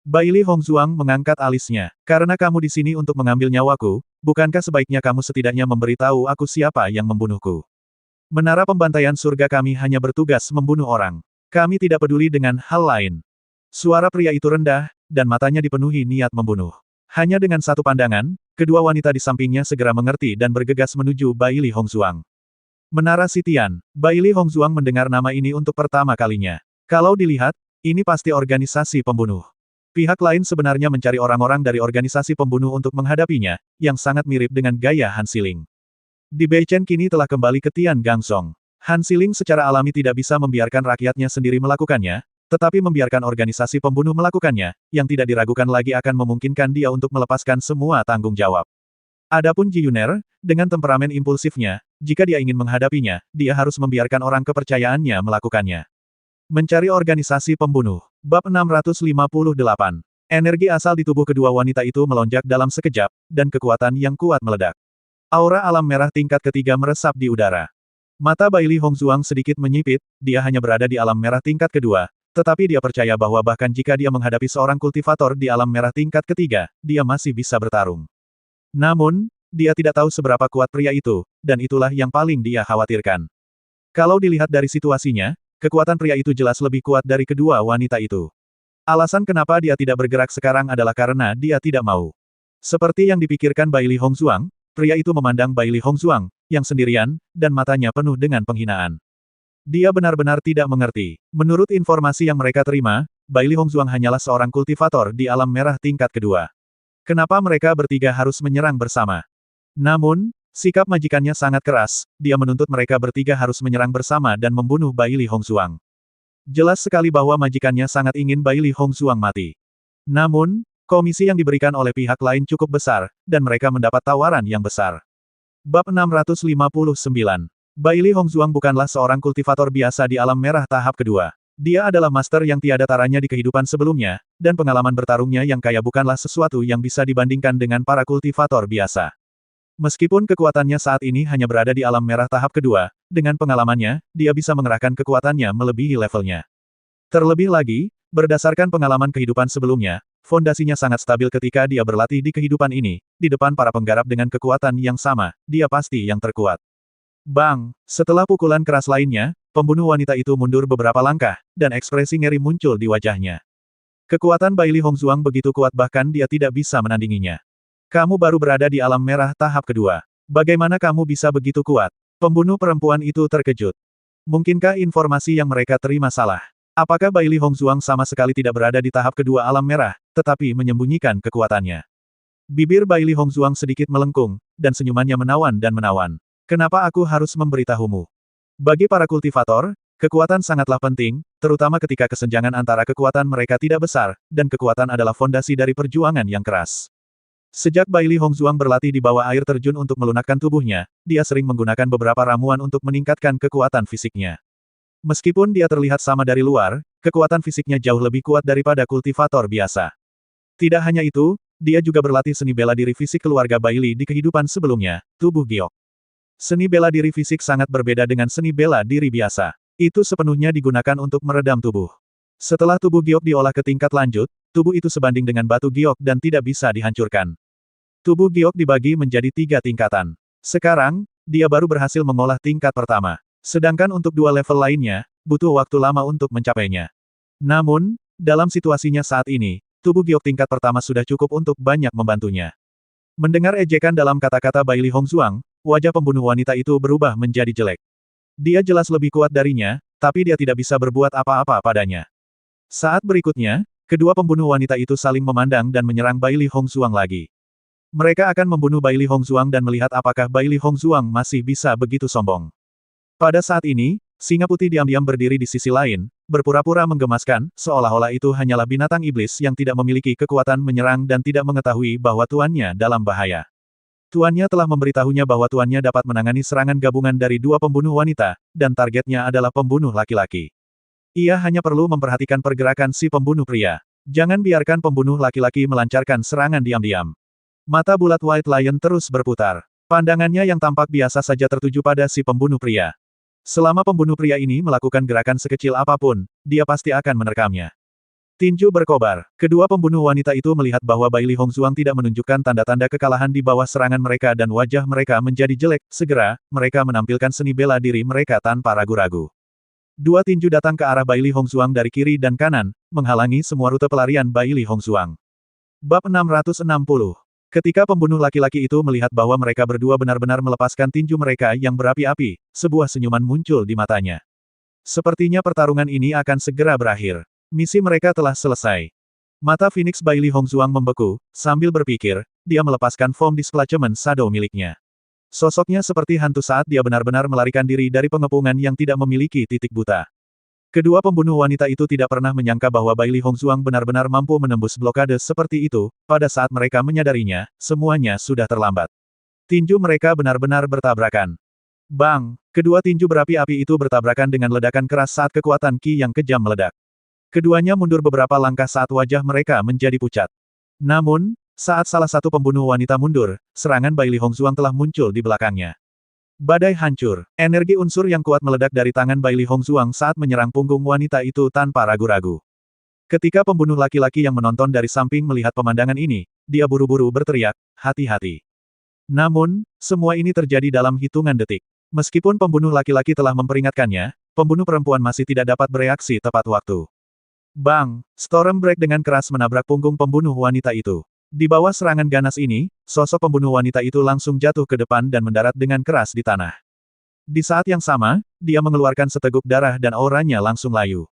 Bai Li Hongzuang mengangkat alisnya. Karena kamu di sini untuk mengambil nyawaku, bukankah sebaiknya kamu setidaknya memberitahu aku siapa yang membunuhku? Menara pembantaian surga kami hanya bertugas membunuh orang. Kami tidak peduli dengan hal lain. Suara pria itu rendah, dan matanya dipenuhi niat membunuh. Hanya dengan satu pandangan, kedua wanita di sampingnya segera mengerti dan bergegas menuju Bai Li Hongzuang. Menara Sitian. Bai Li Hongzuang mendengar nama ini untuk pertama kalinya. Kalau dilihat, ini pasti organisasi pembunuh. Pihak lain sebenarnya mencari orang-orang dari organisasi pembunuh untuk menghadapinya, yang sangat mirip dengan gaya Han Xiling. Di Beichen kini telah kembali ke Tian Gangsong. Han Xiling secara alami tidak bisa membiarkan rakyatnya sendiri melakukannya, tetapi membiarkan organisasi pembunuh melakukannya, yang tidak diragukan lagi akan memungkinkan dia untuk melepaskan semua tanggung jawab. Adapun Ji Yuner, dengan temperamen impulsifnya, jika dia ingin menghadapinya, dia harus membiarkan orang kepercayaannya melakukannya. Mencari organisasi pembunuh. Bab 658. Energi asal di tubuh kedua wanita itu melonjak dalam sekejap, dan kekuatan yang kuat meledak. Aura alam merah tingkat ketiga meresap di udara. Mata Bai Li Hongzuang sedikit menyipit, dia hanya berada di alam merah tingkat kedua, tetapi dia percaya bahwa bahkan jika dia menghadapi seorang kultivator di alam merah tingkat ketiga, dia masih bisa bertarung. Namun, dia tidak tahu seberapa kuat pria itu, dan itulah yang paling dia khawatirkan. Kalau dilihat dari situasinya, kekuatan pria itu jelas lebih kuat dari kedua wanita itu. Alasan kenapa dia tidak bergerak sekarang adalah karena dia tidak mau. Seperti yang dipikirkan Bai Li Hongzuang, pria itu memandang Bai Li Hongzuang, yang sendirian, dan matanya penuh dengan penghinaan. Dia benar-benar tidak mengerti. Menurut informasi yang mereka terima, Bai Li Hongzuang hanyalah seorang kultivator di alam merah tingkat kedua. Kenapa mereka bertiga harus menyerang bersama? Namun, sikap majikannya sangat keras, dia menuntut mereka bertiga harus menyerang bersama dan membunuh Bai Li Hongzuang. Jelas sekali bahwa majikannya sangat ingin Bai Li Hongzuang mati. Namun, komisi yang diberikan oleh pihak lain cukup besar, dan mereka mendapat tawaran yang besar. Bab 659. Bai Li Hongzuang bukanlah seorang kultivator biasa di alam merah tahap kedua. Dia adalah master yang tiada taranya di kehidupan sebelumnya, dan pengalaman bertarungnya yang kaya bukanlah sesuatu yang bisa dibandingkan dengan para kultivator biasa. Meskipun kekuatannya saat ini hanya berada di alam merah tahap kedua, dengan pengalamannya, dia bisa mengerahkan kekuatannya melebihi levelnya. Terlebih lagi, berdasarkan pengalaman kehidupan sebelumnya, fondasinya sangat stabil ketika dia berlatih di kehidupan ini, di depan para penggarap dengan kekuatan yang sama, dia pasti yang terkuat. Bang! Setelah pukulan keras lainnya, pembunuh wanita itu mundur beberapa langkah, dan ekspresi ngeri muncul di wajahnya. Kekuatan Bai Li Hongzhuang begitu kuat bahkan dia tidak bisa menandinginya. Kamu baru berada di alam merah tahap kedua. Bagaimana kamu bisa begitu kuat? Pembunuh perempuan itu terkejut. Mungkinkah informasi yang mereka terima salah? Apakah Bai Li Hongzhuang sama sekali tidak berada di tahap kedua alam merah, tetapi menyembunyikan kekuatannya? Bibir Bai Li Hongzhuang sedikit melengkung, dan senyumannya menawan dan menawan. Kenapa aku harus memberitahumu? Bagi para kultivator, kekuatan sangatlah penting, terutama ketika kesenjangan antara kekuatan mereka tidak besar, dan kekuatan adalah fondasi dari perjuangan yang keras. Sejak Bai Li Hongzhuang berlatih di bawah air terjun untuk melunakkan tubuhnya, dia sering menggunakan beberapa ramuan untuk meningkatkan kekuatan fisiknya. Meskipun dia terlihat sama dari luar, kekuatan fisiknya jauh lebih kuat daripada kultivator biasa. Tidak hanya itu, dia juga berlatih seni bela diri fisik keluarga Bai Li di kehidupan sebelumnya, tubuh giok. Seni bela diri fisik sangat berbeda dengan seni bela diri biasa. Itu sepenuhnya digunakan untuk meredam tubuh. Setelah tubuh giok diolah ke tingkat lanjut, tubuh itu sebanding dengan batu giok dan tidak bisa dihancurkan. Tubuh giok dibagi menjadi 3 tingkatan. Sekarang, dia baru berhasil mengolah tingkat pertama. Sedangkan untuk 2 level lainnya, butuh waktu lama untuk mencapainya. Namun, dalam situasinya saat ini, tubuh giok tingkat pertama sudah cukup untuk banyak membantunya. Mendengar ejekan dalam kata-kata Bai Li Hongzhuang, wajah pembunuh wanita itu berubah menjadi jelek. Dia jelas lebih kuat darinya, tapi dia tidak bisa berbuat apa-apa padanya. Saat berikutnya, kedua pembunuh wanita itu saling memandang dan menyerang Bai Li Hongzhuang lagi. Mereka akan membunuh Bai Li Hongzhuang dan melihat apakah Bai Li Hongzhuang masih bisa begitu sombong. Pada saat ini, singa putih diam-diam berdiri di sisi lain, berpura-pura menggemaskan, seolah-olah itu hanyalah binatang iblis yang tidak memiliki kekuatan menyerang dan tidak mengetahui bahwa tuannya dalam bahaya. Tuannya telah memberitahunya bahwa tuannya dapat menangani serangan gabungan dari 2 pembunuh wanita, dan targetnya adalah pembunuh laki-laki. Ia hanya perlu memperhatikan pergerakan si pembunuh pria. Jangan biarkan pembunuh laki-laki melancarkan serangan diam-diam. Mata bulat White Lion terus berputar. Pandangannya yang tampak biasa saja tertuju pada si pembunuh pria. Selama pembunuh pria ini melakukan gerakan sekecil apapun, dia pasti akan menerkamnya. Tinju berkobar. Kedua pembunuh wanita itu melihat bahwa Bai Li Hongzhuang tidak menunjukkan tanda-tanda kekalahan di bawah serangan mereka dan wajah mereka menjadi jelek. Segera, mereka menampilkan seni bela diri mereka tanpa ragu-ragu. 2 tinju datang ke arah Bai Li Hongzhuang dari kiri dan kanan, menghalangi semua rute pelarian Bai Li Hongzhuang. Bab 660. Ketika pembunuh laki-laki itu melihat bahwa mereka berdua benar-benar melepaskan tinju mereka yang berapi-api, sebuah senyuman muncul di matanya. Sepertinya pertarungan ini akan segera berakhir. Misi mereka telah selesai. Mata Phoenix Bai Li Hongzhuang membeku, sambil berpikir, dia melepaskan foam displacement shadow miliknya. Sosoknya seperti hantu saat dia benar-benar melarikan diri dari pengepungan yang tidak memiliki titik buta. Kedua pembunuh wanita itu tidak pernah menyangka bahwa Bai Li Hongzhuang benar-benar mampu menembus blokade seperti itu, pada saat mereka menyadarinya, semuanya sudah terlambat. Tinju mereka benar-benar bertabrakan. Bang! Kedua tinju berapi-api itu bertabrakan dengan ledakan keras saat kekuatan Qi yang kejam meledak. Keduanya mundur beberapa langkah saat wajah mereka menjadi pucat. Namun, saat salah satu pembunuh wanita mundur, serangan Bai Li Hongzhuang telah muncul di belakangnya. Badai hancur. Energi unsur yang kuat meledak dari tangan Bai Li Hongzhuang saat menyerang punggung wanita itu tanpa ragu-ragu. Ketika pembunuh laki-laki yang menonton dari samping melihat pemandangan ini, dia buru-buru berteriak, hati-hati. Namun, semua ini terjadi dalam hitungan detik. Meskipun pembunuh laki-laki telah memperingatkannya, pembunuh perempuan masih tidak dapat bereaksi tepat waktu. Bang! Storm Break dengan keras menabrak punggung pembunuh wanita itu. Di bawah serangan ganas ini, sosok pembunuh wanita itu langsung jatuh ke depan dan mendarat dengan keras di tanah. Di saat yang sama, dia mengeluarkan seteguk darah dan auranya langsung layu.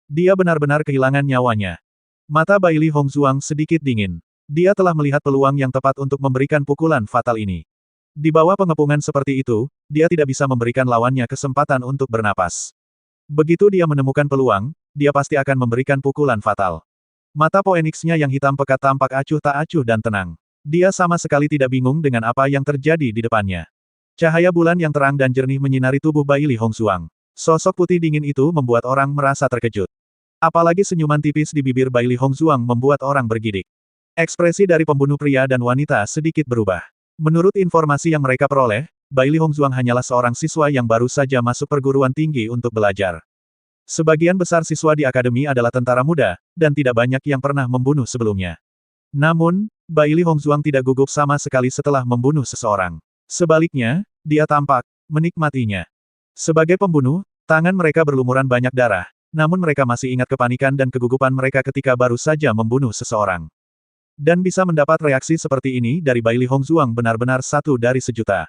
Dia benar-benar kehilangan nyawanya. Mata Bai Li Hongzhuang sedikit dingin. Dia telah melihat peluang yang tepat untuk memberikan pukulan fatal ini. Di bawah pengepungan seperti itu, dia tidak bisa memberikan lawannya kesempatan untuk bernapas. Begitu dia menemukan peluang, dia pasti akan memberikan pukulan fatal. Mata Phoenix-nya yang hitam pekat tampak acuh tak acuh dan tenang. Dia sama sekali tidak bingung dengan apa yang terjadi di depannya. Cahaya bulan yang terang dan jernih menyinari tubuh Bai Li Hongzhuang. Sosok putih dingin itu membuat orang merasa terkejut. Apalagi senyuman tipis di bibir Bai Li Hongzhuang membuat orang bergidik. Ekspresi dari pembunuh pria dan wanita sedikit berubah. Menurut informasi yang mereka peroleh, Bai Li Hongzhuang hanyalah seorang siswa yang baru saja masuk perguruan tinggi untuk belajar. Sebagian besar siswa di akademi adalah tentara muda, dan tidak banyak yang pernah membunuh sebelumnya. Namun, Bai Li Hongzhuang tidak gugup sama sekali setelah membunuh seseorang. Sebaliknya, dia tampak menikmatinya. Sebagai pembunuh, tangan mereka berlumuran banyak darah, namun mereka masih ingat kepanikan dan kegugupan mereka ketika baru saja membunuh seseorang. Dan bisa mendapat reaksi seperti ini dari Baili Hongzuang benar-benar satu dari sejuta.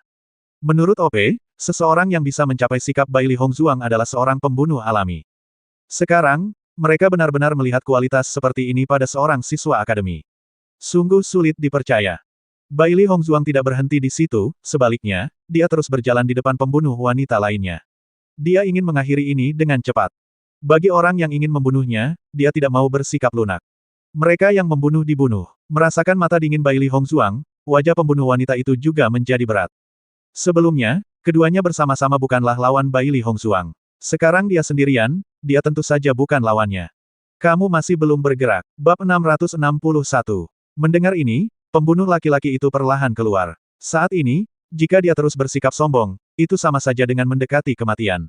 Menurut OP, seseorang yang bisa mencapai sikap Baili Hongzuang adalah seorang pembunuh alami. Sekarang, mereka benar-benar melihat kualitas seperti ini pada seorang siswa akademi. Sungguh sulit dipercaya. Baili Hongzuang tidak berhenti di situ, sebaliknya, dia terus berjalan di depan pembunuh wanita lainnya. Dia ingin mengakhiri ini dengan cepat. Bagi orang yang ingin membunuhnya, dia tidak mau bersikap lunak. Mereka yang membunuh dibunuh. Merasakan mata dingin Baili Hongzuang, wajah pembunuh wanita itu juga menjadi berat. Sebelumnya, keduanya bersama-sama bukanlah lawan Baili Hongzuang. Sekarang dia sendirian, dia tentu saja bukan lawannya. Kamu masih belum bergerak. Bab 661. Mendengar ini, pembunuh laki-laki itu perlahan keluar. Saat ini, jika dia terus bersikap sombong, itu sama saja dengan mendekati kematian.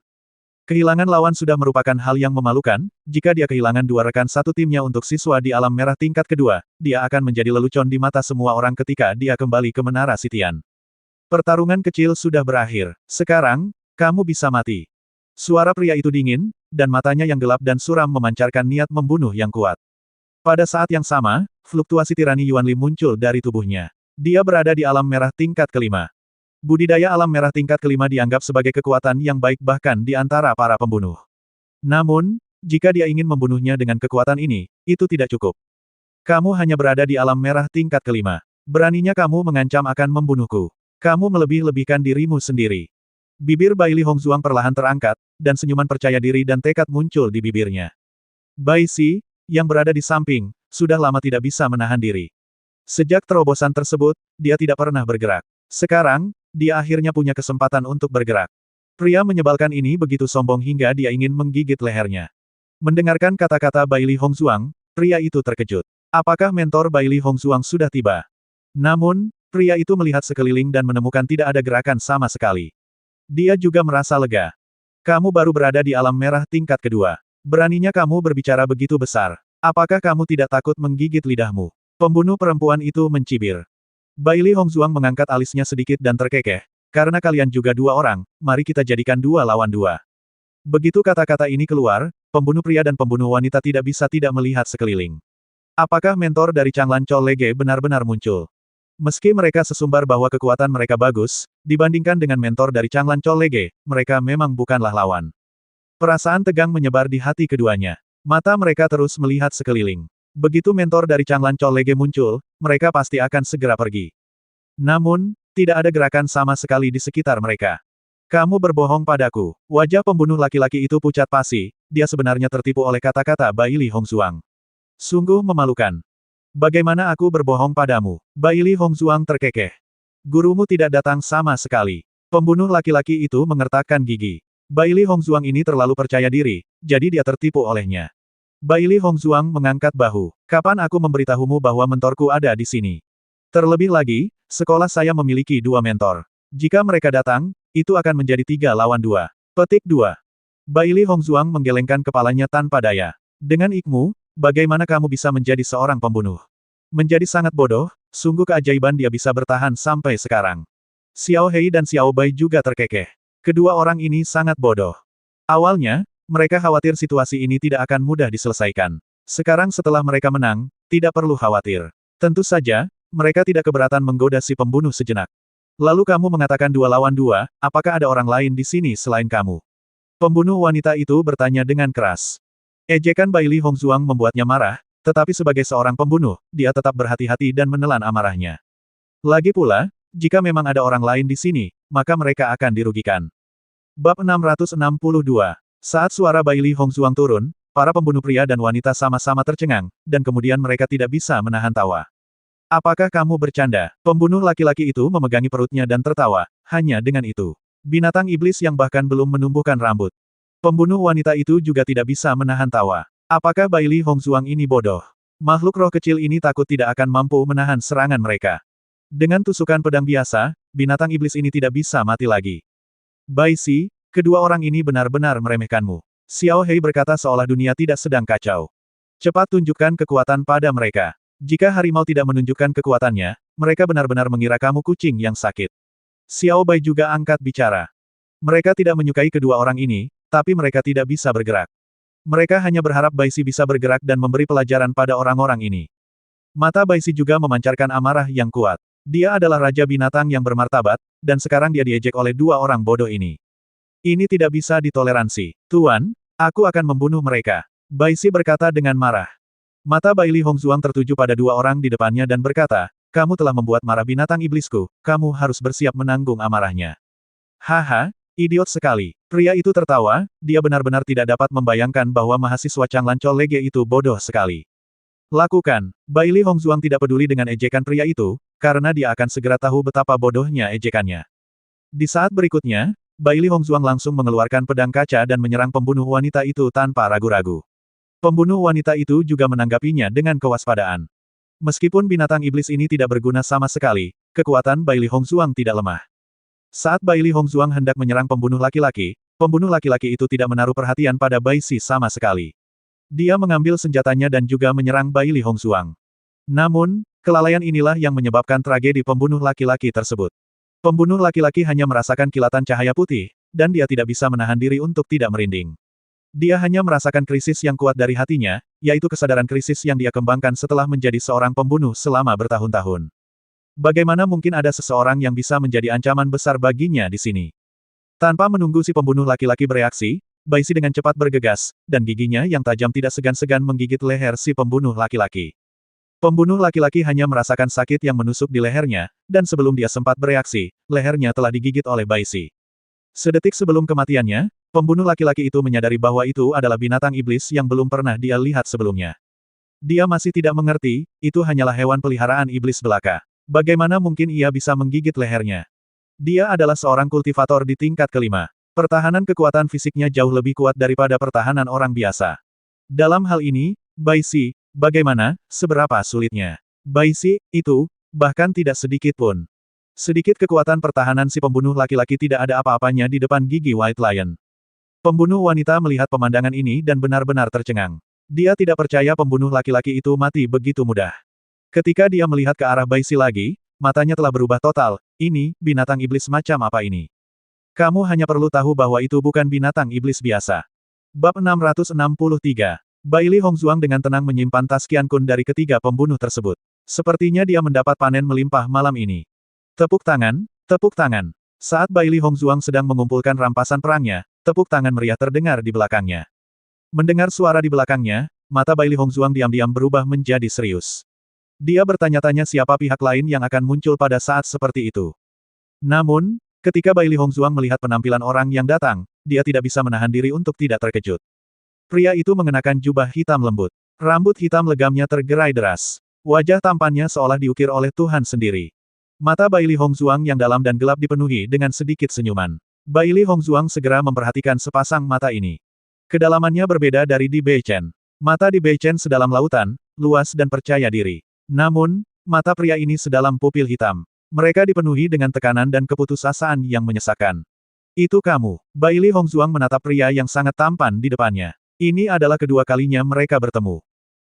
Kehilangan lawan sudah merupakan hal yang memalukan, jika dia kehilangan dua rekan satu timnya untuk siswa di alam merah tingkat kedua, dia akan menjadi lelucon di mata semua orang ketika dia kembali ke Menara Sitian. Pertarungan kecil sudah berakhir. Sekarang, kamu bisa mati. Suara pria itu dingin, dan matanya yang gelap dan suram memancarkan niat membunuh yang kuat. Pada saat yang sama, fluktuasi tirani Yuan Li muncul dari tubuhnya. Dia berada di alam merah tingkat kelima. Budidaya alam merah tingkat kelima dianggap sebagai kekuatan yang baik bahkan di antara para pembunuh. Namun, jika dia ingin membunuhnya dengan kekuatan ini, itu tidak cukup. Kamu hanya berada di alam merah tingkat kelima. Beraninya kamu mengancam akan membunuhku. Kamu melebih-lebihkan dirimu sendiri. Bibir Baili Hongzuang perlahan terangkat, dan senyuman percaya diri dan tekad muncul di bibirnya. Bai Xi, yang berada di samping, sudah lama tidak bisa menahan diri. Sejak terobosan tersebut, dia tidak pernah bergerak. Sekarang, dia akhirnya punya kesempatan untuk bergerak. Pria menyebalkan ini begitu sombong hingga dia ingin menggigit lehernya. Mendengarkan kata-kata Baili Hongzuang, pria itu terkejut. Apakah mentor Baili Hongzuang sudah tiba? Namun, pria itu melihat sekeliling dan menemukan tidak ada gerakan sama sekali. Dia juga merasa lega. Kamu baru berada di alam merah tingkat kedua. Beraninya kamu berbicara begitu besar. Apakah kamu tidak takut menggigit lidahmu? Pembunuh perempuan itu mencibir. Baili Hongzuang mengangkat alisnya sedikit dan terkekeh. Karena kalian juga dua orang, mari kita jadikan dua lawan dua. Begitu kata-kata ini keluar, pembunuh pria dan pembunuh wanita tidak bisa tidak melihat sekeliling. Apakah mentor dari Changlan Chou Lege benar-benar muncul? Meski mereka sesumbar bahwa kekuatan mereka bagus, dibandingkan dengan mentor dari Changlan Chou Lege, mereka memang bukanlah lawan. Perasaan tegang menyebar di hati keduanya. Mata mereka terus melihat sekeliling. Begitu mentor dari Changlan Chou Lege muncul, mereka pasti akan segera pergi. Namun, tidak ada gerakan sama sekali di sekitar mereka. Kamu berbohong padaku. Wajah pembunuh laki-laki itu pucat pasi, dia sebenarnya tertipu oleh kata-kata Baili Hongzuang. Sungguh memalukan. Bagaimana aku berbohong padamu? Baili Hongzuang terkekeh. Gurumu tidak datang sama sekali. Pembunuh laki-laki itu mengertakkan gigi. Baili Hongzuang ini terlalu percaya diri, jadi dia tertipu olehnya. Baili Hongzuang mengangkat bahu. Kapan aku memberitahumu bahwa mentorku ada di sini? Terlebih lagi, sekolah saya memiliki dua mentor. Jika mereka datang, itu akan menjadi 3 lawan 2. Petik 2. Baili Hongzuang menggelengkan kepalanya tanpa daya. Dengan ikmu, bagaimana kamu bisa menjadi seorang pembunuh? Menjadi sangat bodoh, sungguh keajaiban dia bisa bertahan sampai sekarang. Xiao Hei dan Xiao Bai juga terkekeh. Kedua orang ini sangat bodoh. Awalnya, mereka khawatir situasi ini tidak akan mudah diselesaikan. Sekarang setelah mereka menang, tidak perlu khawatir. Tentu saja, mereka tidak keberatan menggoda si pembunuh sejenak. Lalu kamu mengatakan 2 lawan 2, apakah ada orang lain di sini selain kamu? Pembunuh wanita itu bertanya dengan keras. Ejekan Baili Hongzuang membuatnya marah, tetapi sebagai seorang pembunuh, dia tetap berhati-hati dan menelan amarahnya. Lagi pula, jika memang ada orang lain di sini, maka mereka akan dirugikan. Bab 662. Saat suara Baili Hongzuang turun, para pembunuh pria dan wanita sama-sama tercengang, dan kemudian mereka tidak bisa menahan tawa. Apakah kamu bercanda? Pembunuh laki-laki itu memegangi perutnya dan tertawa, hanya dengan itu. Binatang iblis yang bahkan belum menumbuhkan rambut. Pembunuh wanita itu juga tidak bisa menahan tawa. Apakah Baili Hongzuang ini bodoh? Makhluk roh kecil ini takut tidak akan mampu menahan serangan mereka. Dengan tusukan pedang biasa, binatang iblis ini tidak bisa mati lagi. Bai Xi, kedua orang ini benar-benar meremehkanmu. Xiao Hei berkata seolah dunia tidak sedang kacau. Cepat tunjukkan kekuatan pada mereka. Jika harimau tidak menunjukkan kekuatannya, mereka benar-benar mengira kamu kucing yang sakit. Xiao Bai juga angkat bicara. Mereka tidak menyukai kedua orang ini, tapi mereka tidak bisa bergerak. Mereka hanya berharap Baisi bisa bergerak dan memberi pelajaran pada orang-orang ini. Mata Baisi juga memancarkan amarah yang kuat. Dia adalah raja binatang yang bermartabat, dan sekarang dia diejek oleh dua orang bodoh ini. Ini tidak bisa ditoleransi. Tuan, aku akan membunuh mereka. Baisi berkata dengan marah. Mata Baili Hongzuang tertuju pada dua orang di depannya dan berkata, kamu telah membuat marah binatang iblisku, kamu harus bersiap menanggung amarahnya. Haha, idiot sekali. Pria itu tertawa, dia benar-benar tidak dapat membayangkan bahwa mahasiswa Changlan Lege itu bodoh sekali. Lakukan. Baili Hongzuang tidak peduli dengan ejekan pria itu, karena dia akan segera tahu betapa bodohnya ejekannya. Di saat berikutnya, Baili Hongzuang langsung mengeluarkan pedang kaca dan menyerang pembunuh wanita itu tanpa ragu-ragu. Pembunuh wanita itu juga menanggapinya dengan kewaspadaan. Meskipun binatang iblis ini tidak berguna sama sekali, kekuatan Baili Hongzuang tidak lemah. Saat Baili Hongzuang hendak menyerang pembunuh laki-laki itu tidak menaruh perhatian pada Baisi sama sekali. Dia mengambil senjatanya dan juga menyerang Baili Hongzuang. Namun, kelalaian inilah yang menyebabkan tragedi pembunuh laki-laki tersebut. Pembunuh laki-laki hanya merasakan kilatan cahaya putih, dan dia tidak bisa menahan diri untuk tidak merinding. Dia hanya merasakan krisis yang kuat dari hatinya, yaitu kesadaran krisis yang dia kembangkan setelah menjadi seorang pembunuh selama bertahun-tahun. Bagaimana mungkin ada seseorang yang bisa menjadi ancaman besar baginya di sini? Tanpa menunggu si pembunuh laki-laki bereaksi, Baisi dengan cepat bergegas, dan giginya yang tajam tidak segan-segan menggigit leher si pembunuh laki-laki. Pembunuh laki-laki hanya merasakan sakit yang menusuk di lehernya, dan sebelum dia sempat bereaksi, lehernya telah digigit oleh Baisi. Sedetik sebelum kematiannya, pembunuh laki-laki itu menyadari bahwa itu adalah binatang iblis yang belum pernah dia lihat sebelumnya. Dia masih tidak mengerti, itu hanyalah hewan peliharaan iblis belaka. Bagaimana mungkin ia bisa menggigit lehernya? Dia adalah seorang kultivator di tingkat kelima. Pertahanan kekuatan fisiknya jauh lebih kuat daripada pertahanan orang biasa. Dalam hal ini, Baisi, bagaimana, seberapa sulitnya? Baisi, itu, bahkan tidak sedikit pun. Sedikit kekuatan pertahanan si pembunuh laki-laki tidak ada apa-apanya di depan gigi White Lion. Pembunuh wanita melihat pemandangan ini dan benar-benar tercengang. Dia tidak percaya pembunuh laki-laki itu mati begitu mudah. Ketika dia melihat ke arah Baisi lagi, matanya telah berubah total. Ini, binatang iblis macam apa ini? Kamu hanya perlu tahu bahwa itu bukan binatang iblis biasa. Bab 663. Baili Hongzuang dengan tenang menyimpan tas Qian Kun dari ketiga pembunuh tersebut. Sepertinya dia mendapat panen melimpah malam ini. Tepuk tangan, tepuk tangan. Saat Baili Hongzuang sedang mengumpulkan rampasan perangnya, tepuk tangan meriah terdengar di belakangnya. Mendengar suara di belakangnya, mata Baili Hongzuang diam-diam berubah menjadi serius. Dia bertanya-tanya siapa pihak lain yang akan muncul pada saat seperti itu. Namun, ketika Baili Hongzuang melihat penampilan orang yang datang, dia tidak bisa menahan diri untuk tidak terkejut. Pria itu mengenakan jubah hitam lembut. Rambut hitam legamnya tergerai deras. Wajah tampannya seolah diukir oleh Tuhan sendiri. Mata Baili Hongzuang yang dalam dan gelap dipenuhi dengan sedikit senyuman. Baili Hongzuang segera memperhatikan sepasang mata ini. Kedalamannya berbeda dari Di Beichen. Mata Di Beichen sedalam lautan, luas dan percaya diri. Namun, mata pria ini sedalam pupil hitam. Mereka dipenuhi dengan tekanan dan keputusasaan yang menyesakan. Itu kamu. Baili Hongzuang menatap pria yang sangat tampan di depannya. Ini adalah kedua kalinya mereka bertemu.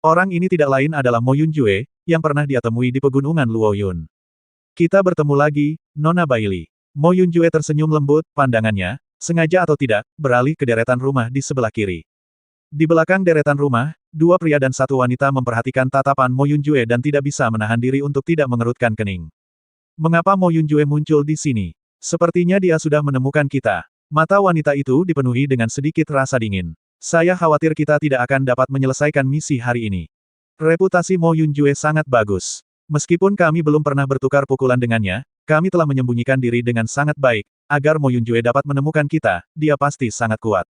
Orang ini tidak lain adalah Mo Yunjue, yang pernah dia temui di pegunungan Luoyun. Kita bertemu lagi, Nona Baili. Mo Yunjue tersenyum lembut, pandangannya, sengaja atau tidak, beralih ke deretan rumah di sebelah kiri. Di belakang deretan rumah, dua pria dan satu wanita memperhatikan tatapan Mo Yunjue dan tidak bisa menahan diri untuk tidak mengerutkan kening. Mengapa Mo Yunjue muncul di sini? Sepertinya dia sudah menemukan kita. Mata wanita itu dipenuhi dengan sedikit rasa dingin. Saya khawatir kita tidak akan dapat menyelesaikan misi hari ini. Reputasi Mo Yunjue sangat bagus. Meskipun kami belum pernah bertukar pukulan dengannya, kami telah menyembunyikan diri dengan sangat baik, agar Mo Yunjue dapat menemukan kita, dia pasti sangat kuat.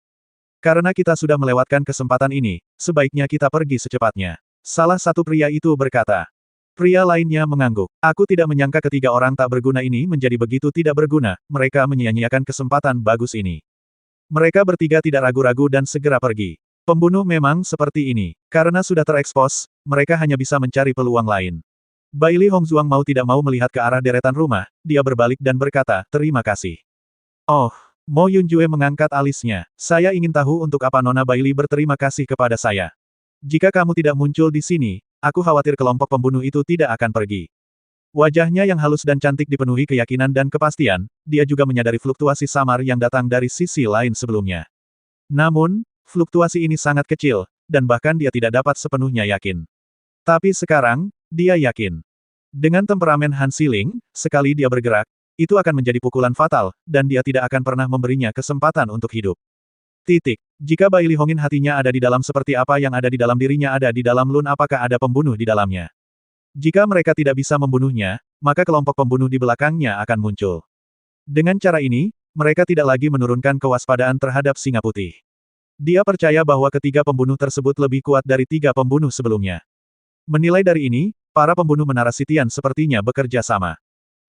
Karena kita sudah melewatkan kesempatan ini, sebaiknya kita pergi secepatnya. Salah satu pria itu berkata. Pria lainnya mengangguk. Aku tidak menyangka ketiga orang tak berguna ini menjadi begitu tidak berguna, mereka menyia-nyiakan kesempatan bagus ini. Mereka bertiga tidak ragu-ragu dan segera pergi. Pembunuh memang seperti ini. Karena sudah terekspos, mereka hanya bisa mencari peluang lain. Baili Hongzuang mau tidak mau melihat ke arah deretan rumah, dia berbalik dan berkata, terima kasih. Oh. Mo Yunjue mengangkat alisnya. Saya ingin tahu untuk apa Nona Baili berterima kasih kepada saya. Jika kamu tidak muncul di sini, aku khawatir kelompok pembunuh itu tidak akan pergi. Wajahnya yang halus dan cantik dipenuhi keyakinan dan kepastian, dia juga menyadari fluktuasi samar yang datang dari sisi lain sebelumnya. Namun, fluktuasi ini sangat kecil, dan bahkan dia tidak dapat sepenuhnya yakin. Tapi sekarang, dia yakin. Dengan temperamen Han Xiling, sekali dia bergerak, itu akan menjadi pukulan fatal, dan dia tidak akan pernah memberinya kesempatan untuk hidup. Titik. Jika Bai Li Hongin hatinya ada di dalam seperti apa yang ada di dalam dirinya ada di dalam Lun, apakah ada pembunuh di dalamnya? Jika mereka tidak bisa membunuhnya, maka kelompok pembunuh di belakangnya akan muncul. Dengan cara ini, mereka tidak lagi menurunkan kewaspadaan terhadap singa putih. Dia percaya bahwa ketiga pembunuh tersebut lebih kuat dari tiga pembunuh sebelumnya. Menilai dari ini, para pembunuh Menara Sitian sepertinya bekerja sama.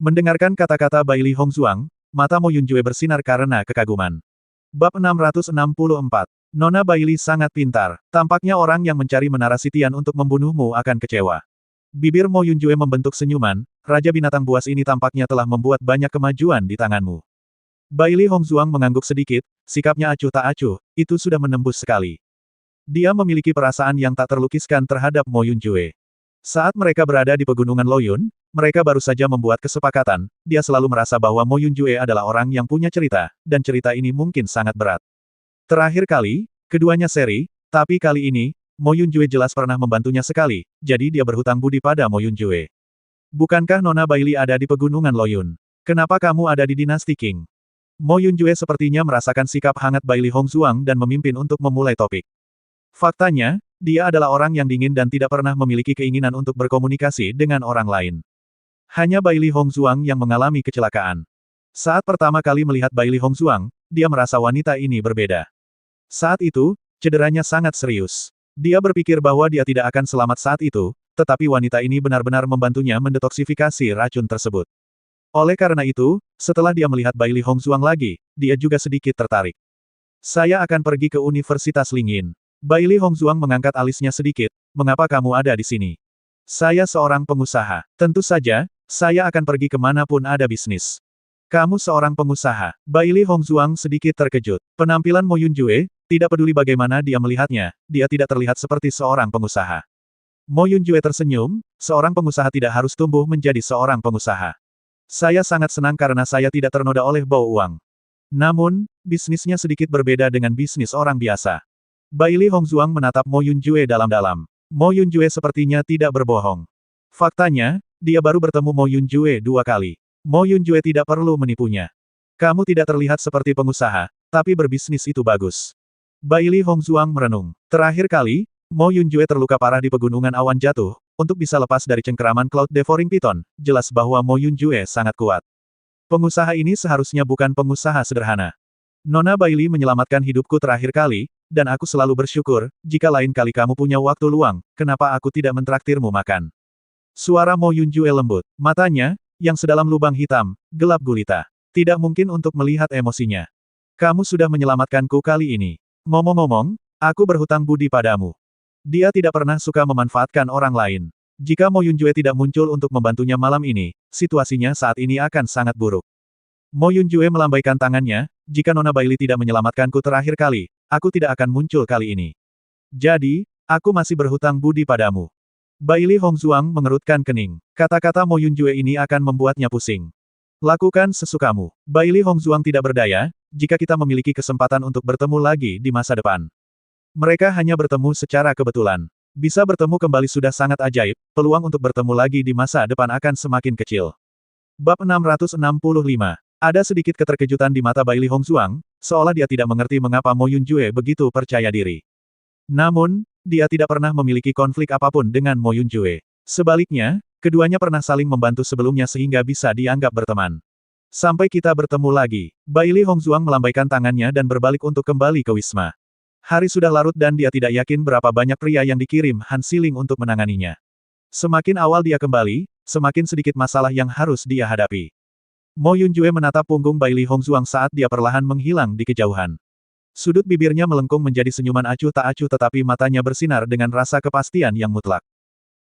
Mendengarkan kata-kata Bai Li Hongzhuang, mata Mo Yunjue bersinar karena kekaguman. Bab 664. Nona Bai Li sangat pintar. Tampaknya orang yang mencari Menara Sitian untuk membunuhmu akan kecewa. Bibir Mo Yunjue membentuk senyuman, Raja Binatang Buas ini tampaknya telah membuat banyak kemajuan di tanganmu. Bai Li Hongzhuang mengangguk sedikit, sikapnya acuh tak acuh, itu sudah menembus sekali. Dia memiliki perasaan yang tak terlukiskan terhadap Mo Yunjue. Saat mereka berada di pegunungan Loyun, mereka baru saja membuat kesepakatan, dia selalu merasa bahwa Mo Yunjue adalah orang yang punya cerita, dan cerita ini mungkin sangat berat. Terakhir kali, keduanya seri, tapi kali ini, Mo Yunjue jelas pernah membantunya sekali, jadi dia berhutang budi pada Mo Yunjue. Bukankah Nona Bai Li ada di pegunungan Loyun? Kenapa kamu ada di dinasti Qing? Mo Yunjue sepertinya merasakan sikap hangat Bai Li Hongzhuang dan memimpin untuk memulai topik. Faktanya, dia adalah orang yang dingin dan tidak pernah memiliki keinginan untuk berkomunikasi dengan orang lain. Hanya Bai Li Hongzhuang yang mengalami kecelakaan. Saat pertama kali melihat Bai Li Hongzhuang, dia merasa wanita ini berbeda. Saat itu, cederanya sangat serius. Dia berpikir bahwa dia tidak akan selamat saat itu, tetapi wanita ini benar-benar membantunya mendetoksifikasi racun tersebut. Oleh karena itu, setelah dia melihat Bai Li Hongzhuang lagi, dia juga sedikit tertarik. Saya akan pergi ke Universitas Lingyin. Bai Li Hongzhuang mengangkat alisnya sedikit, mengapa kamu ada di sini? Saya seorang pengusaha. Tentu saja, saya akan pergi kemanapun ada bisnis. Kamu seorang pengusaha. Bai Li Hongzhuang sedikit terkejut. Penampilan Mo Yunjue, tidak peduli bagaimana dia melihatnya, dia tidak terlihat seperti seorang pengusaha. Mo Yunjue tersenyum, seorang pengusaha tidak harus tumbuh menjadi seorang pengusaha. Saya sangat senang karena saya tidak ternoda oleh bau uang. Namun, bisnisnya sedikit berbeda dengan bisnis orang biasa. Bai Li Hongzhuang menatap Mo Yunjue dalam-dalam. Mo Yunjue sepertinya tidak berbohong. Faktanya, dia baru bertemu Mo Yunjue 2 kali. Mo Yunjue tidak perlu menipunya. Kamu tidak terlihat seperti pengusaha, tapi berbisnis itu bagus. Bai Li Hongzhuang merenung. Terakhir kali, Mo Yunjue terluka parah di pegunungan awan jatuh, untuk bisa lepas dari cengkeraman Cloud Devouring Python, jelas bahwa Mo Yunjue sangat kuat. Pengusaha ini seharusnya bukan pengusaha sederhana. Nona Bai Li menyelamatkan hidupku terakhir kali, dan aku selalu bersyukur, jika lain kali kamu punya waktu luang, kenapa aku tidak mentraktirmu makan? Suara Mo Yunjue lembut. Matanya, yang sedalam lubang hitam, gelap gulita. Tidak mungkin untuk melihat emosinya. Kamu sudah menyelamatkanku kali ini. Ngomong-ngomong, aku berhutang budi padamu. Dia tidak pernah suka memanfaatkan orang lain. Jika Mo Yunjue tidak muncul untuk membantunya malam ini, situasinya saat ini akan sangat buruk. Mo Yunjue melambaikan tangannya, jika Nona Bai Li tidak menyelamatkanku terakhir kali, aku tidak akan muncul kali ini. Jadi, aku masih berhutang budi padamu. Bai Li Hongzhuang mengerutkan kening. Kata-kata Mo Yunjue ini akan membuatnya pusing. Lakukan sesukamu. Bai Li Hongzhuang tidak berdaya, jika kita memiliki kesempatan untuk bertemu lagi di masa depan. Mereka hanya bertemu secara kebetulan. Bisa bertemu kembali sudah sangat ajaib, peluang untuk bertemu lagi di masa depan akan semakin kecil. Bab 665. Ada sedikit keterkejutan di mata Bai Li Hongzhuang, seolah dia tidak mengerti mengapa Mo Yunjue begitu percaya diri. Namun, dia tidak pernah memiliki konflik apapun dengan Mo Yunjue. Sebaliknya, keduanya pernah saling membantu sebelumnya sehingga bisa dianggap berteman. Sampai kita bertemu lagi. Bai Li Hongzhuang melambaikan tangannya dan berbalik untuk kembali ke Wisma. Hari sudah larut dan dia tidak yakin berapa banyak pria yang dikirim Han Xiling untuk menanganinya. Semakin awal dia kembali, semakin sedikit masalah yang harus dia hadapi. Mo Yunjue menatap punggung Bai Li Hongzhuang saat dia perlahan menghilang di kejauhan. Sudut bibirnya melengkung menjadi senyuman acuh tak acuh tetapi matanya bersinar dengan rasa kepastian yang mutlak.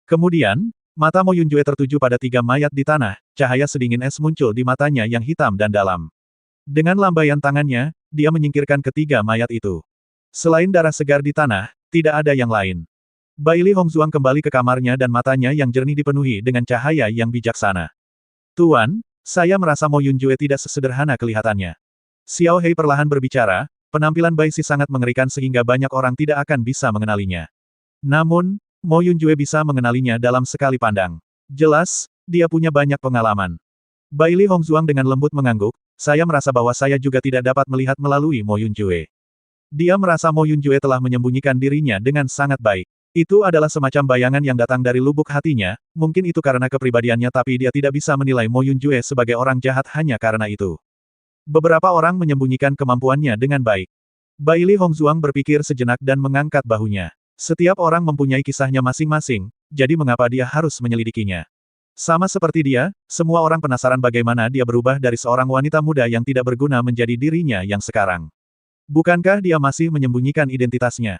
Kemudian, mata Mo Yunjue tertuju pada 3 mayat di tanah, cahaya sedingin es muncul di matanya yang hitam dan dalam. Dengan lambaian tangannya, dia menyingkirkan ketiga mayat itu. Selain darah segar di tanah, tidak ada yang lain. Bai Li Hongzuang kembali ke kamarnya dan matanya yang jernih dipenuhi dengan cahaya yang bijaksana. Tuan, saya merasa Mo Yunjue tidak sesederhana kelihatannya. Xiao Hei perlahan berbicara, penampilan Bai Si sangat mengerikan sehingga banyak orang tidak akan bisa mengenalinya. Namun, Mo Yunjue bisa mengenalinya dalam sekali pandang. Jelas, dia punya banyak pengalaman. Bai Li Hongzuang dengan lembut mengangguk, saya merasa bahwa saya juga tidak dapat melihat melalui Mo Yunjue. Dia merasa Mo Yunjue telah menyembunyikan dirinya dengan sangat baik. Itu adalah semacam bayangan yang datang dari lubuk hatinya, mungkin itu karena kepribadiannya tapi dia tidak bisa menilai Mo Yunjue sebagai orang jahat hanya karena itu. Beberapa orang menyembunyikan kemampuannya dengan baik. Bai Li Hongzuang berpikir sejenak dan mengangkat bahunya. Setiap orang mempunyai kisahnya masing-masing, jadi mengapa dia harus menyelidikinya? Sama seperti dia, semua orang penasaran bagaimana dia berubah dari seorang wanita muda yang tidak berguna menjadi dirinya yang sekarang. Bukankah dia masih menyembunyikan identitasnya?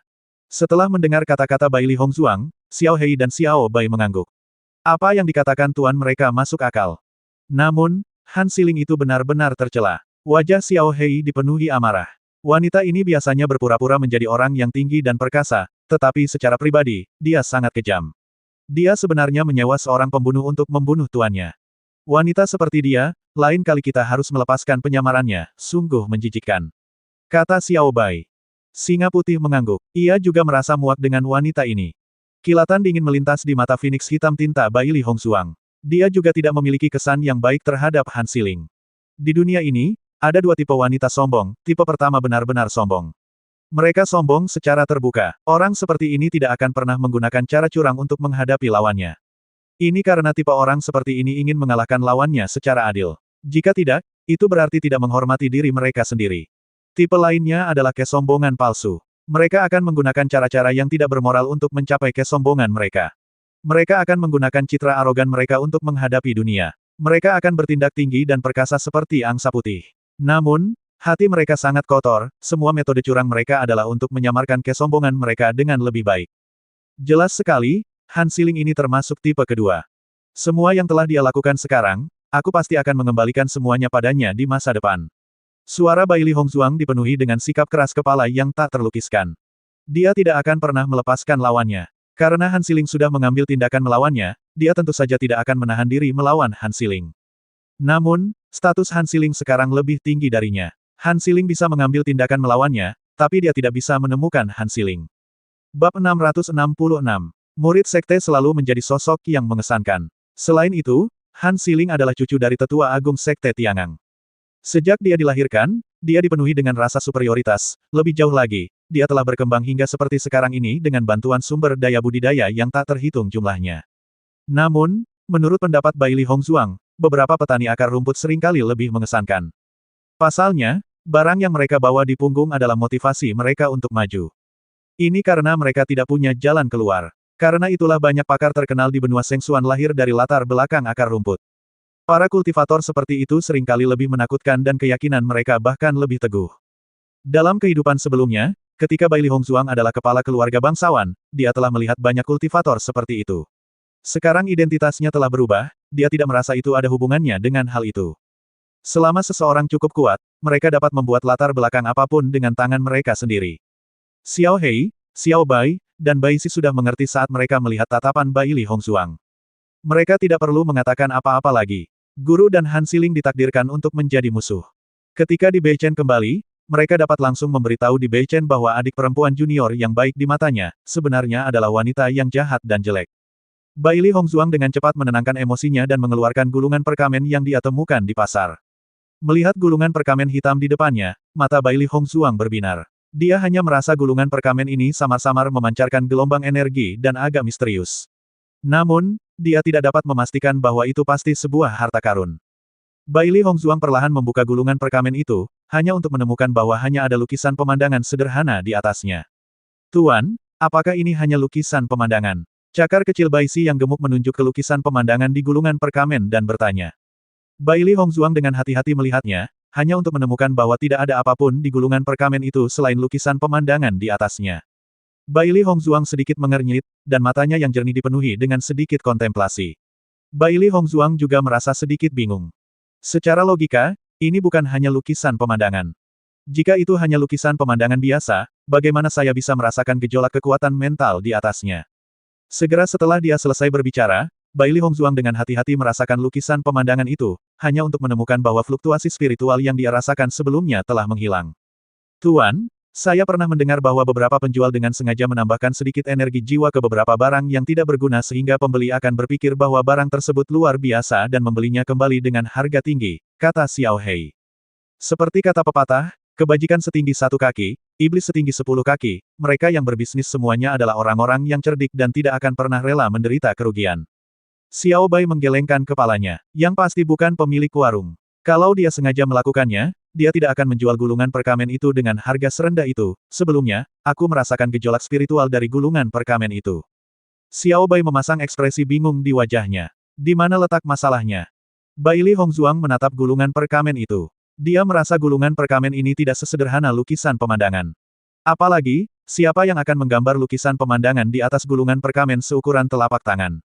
Setelah mendengar kata-kata Bai Li Hongzuang, Xiao Hei dan Xiao Bai mengangguk. Apa yang dikatakan tuan mereka masuk akal. Namun, Han Siling itu benar-benar tercela. Wajah Xiao Hei dipenuhi amarah. Wanita ini biasanya berpura-pura menjadi orang yang tinggi dan perkasa, tetapi secara pribadi, dia sangat kejam. Dia sebenarnya menyewa seorang pembunuh untuk membunuh tuannya. Wanita seperti dia, lain kali kita harus melepaskan penyamarannya, sungguh menjijikkan. Kata Xiao Bai. Singa putih mengangguk. Ia juga merasa muak dengan wanita ini. Kilatan dingin melintas di mata Phoenix hitam tinta Bai Li Hongzuang. Dia juga tidak memiliki kesan yang baik terhadap Han Siling. Di dunia ini, ada dua tipe wanita sombong. Tipe pertama benar-benar sombong. Mereka sombong secara terbuka. Orang seperti ini tidak akan pernah menggunakan cara curang untuk menghadapi lawannya. Ini karena tipe orang seperti ini ingin mengalahkan lawannya secara adil. Jika tidak, itu berarti tidak menghormati diri mereka sendiri. Tipe lainnya adalah kesombongan palsu. Mereka akan menggunakan cara-cara yang tidak bermoral untuk mencapai kesombongan mereka. Mereka akan menggunakan citra arogan mereka untuk menghadapi dunia. Mereka akan bertindak tinggi dan perkasa seperti angsa putih. Namun, hati mereka sangat kotor, semua metode curang mereka adalah untuk menyamarkan kesombongan mereka dengan lebih baik. Jelas sekali, Han Siling ini termasuk tipe kedua. Semua yang telah dia lakukan sekarang, aku pasti akan mengembalikan semuanya padanya di masa depan. Suara Bai Li Hongzuang dipenuhi dengan sikap keras kepala yang tak terlukiskan. Dia tidak akan pernah melepaskan lawannya. Karena Han Siling sudah mengambil tindakan melawannya, dia tentu saja tidak akan menahan diri melawan Han Siling. Namun, status Han Siling sekarang lebih tinggi darinya. Han Siling bisa mengambil tindakan melawannya, tapi dia tidak bisa menemukan Han Siling. Bab 666. Murid sekte selalu menjadi sosok yang mengesankan. Selain itu, Han Siling adalah cucu dari tetua agung sekte Tiangang. Sejak dia dilahirkan, dia dipenuhi dengan rasa superioritas. Lebih jauh lagi, dia telah berkembang hingga seperti sekarang ini dengan bantuan sumber daya budidaya yang tak terhitung jumlahnya. Namun, menurut pendapat Bai Li Hongzuang, beberapa petani akar rumput seringkali lebih mengesankan. Pasalnya, barang yang mereka bawa di punggung adalah motivasi mereka untuk maju. Ini karena mereka tidak punya jalan keluar. Karena itulah banyak pakar terkenal di benua Sengsuan lahir dari latar belakang akar rumput. Para kultivator seperti itu seringkali lebih menakutkan dan keyakinan mereka bahkan lebih teguh. Dalam kehidupan sebelumnya, ketika Bai Li Hongzuang adalah kepala keluarga bangsawan, dia telah melihat banyak kultivator seperti itu. Sekarang identitasnya telah berubah, dia tidak merasa itu ada hubungannya dengan hal itu. Selama seseorang cukup kuat, mereka dapat membuat latar belakang apapun dengan tangan mereka sendiri. Xiao Hei, Xiao Bai, dan Bai Si sudah mengerti saat mereka melihat tatapan Bai Li Hongzuang. Mereka tidak perlu mengatakan apa-apa lagi. Guru dan Han Siling ditakdirkan untuk menjadi musuh. Ketika di Beichen kembali, mereka dapat langsung memberitahu di Beichen bahwa adik perempuan junior yang baik di matanya, sebenarnya adalah wanita yang jahat dan jelek. Bai Li Hongzuang dengan cepat menenangkan emosinya dan mengeluarkan gulungan perkamen yang dia temukan di pasar. Melihat gulungan perkamen hitam di depannya, mata Bai Li Hongzuang berbinar. Dia hanya merasa gulungan perkamen ini samar-samar memancarkan gelombang energi dan agak misterius. Namun, dia tidak dapat memastikan bahwa itu pasti sebuah harta karun. Bai Li Hongzuang perlahan membuka gulungan perkamen itu, hanya untuk menemukan bahwa hanya ada lukisan pemandangan sederhana di atasnya. Tuan, apakah ini hanya lukisan pemandangan? Cakar kecil Bai Si yang gemuk menunjuk ke lukisan pemandangan di gulungan perkamen dan bertanya. Bai Li Hongzuang dengan hati-hati melihatnya, hanya untuk menemukan bahwa tidak ada apapun di gulungan perkamen itu selain lukisan pemandangan di atasnya. Bai Li Hongzuang sedikit mengernyit, dan matanya yang jernih dipenuhi dengan sedikit kontemplasi. Bai Li Hongzuang juga merasa sedikit bingung. Secara logika, ini bukan hanya lukisan pemandangan. Jika itu hanya lukisan pemandangan biasa, bagaimana saya bisa merasakan gejolak kekuatan mental di atasnya? Segera setelah dia selesai berbicara, Bailey Hongzuang dengan hati-hati merasakan lukisan pemandangan itu, hanya untuk menemukan bahwa fluktuasi spiritual yang dia rasakan sebelumnya telah menghilang. Tuan, saya pernah mendengar bahwa beberapa penjual dengan sengaja menambahkan sedikit energi jiwa ke beberapa barang yang tidak berguna sehingga pembeli akan berpikir bahwa barang tersebut luar biasa dan membelinya kembali dengan harga tinggi, kata Xiao Hei. Seperti kata pepatah, kebajikan setinggi 1 kaki, iblis setinggi 10 kaki, mereka yang berbisnis semuanya adalah orang-orang yang cerdik dan tidak akan pernah rela menderita kerugian. Xiao Bai menggelengkan kepalanya, yang pasti bukan pemilik warung. Kalau dia sengaja melakukannya, dia tidak akan menjual gulungan perkamen itu dengan harga serendah itu. Sebelumnya, aku merasakan gejolak spiritual dari gulungan perkamen itu. Xiao Bai memasang ekspresi bingung di wajahnya. Di mana letak masalahnya? Bailey Hongzuang menatap gulungan perkamen itu. Dia merasa gulungan perkamen ini tidak sesederhana lukisan pemandangan. Apalagi, siapa yang akan menggambar lukisan pemandangan di atas gulungan perkamen seukuran telapak tangan?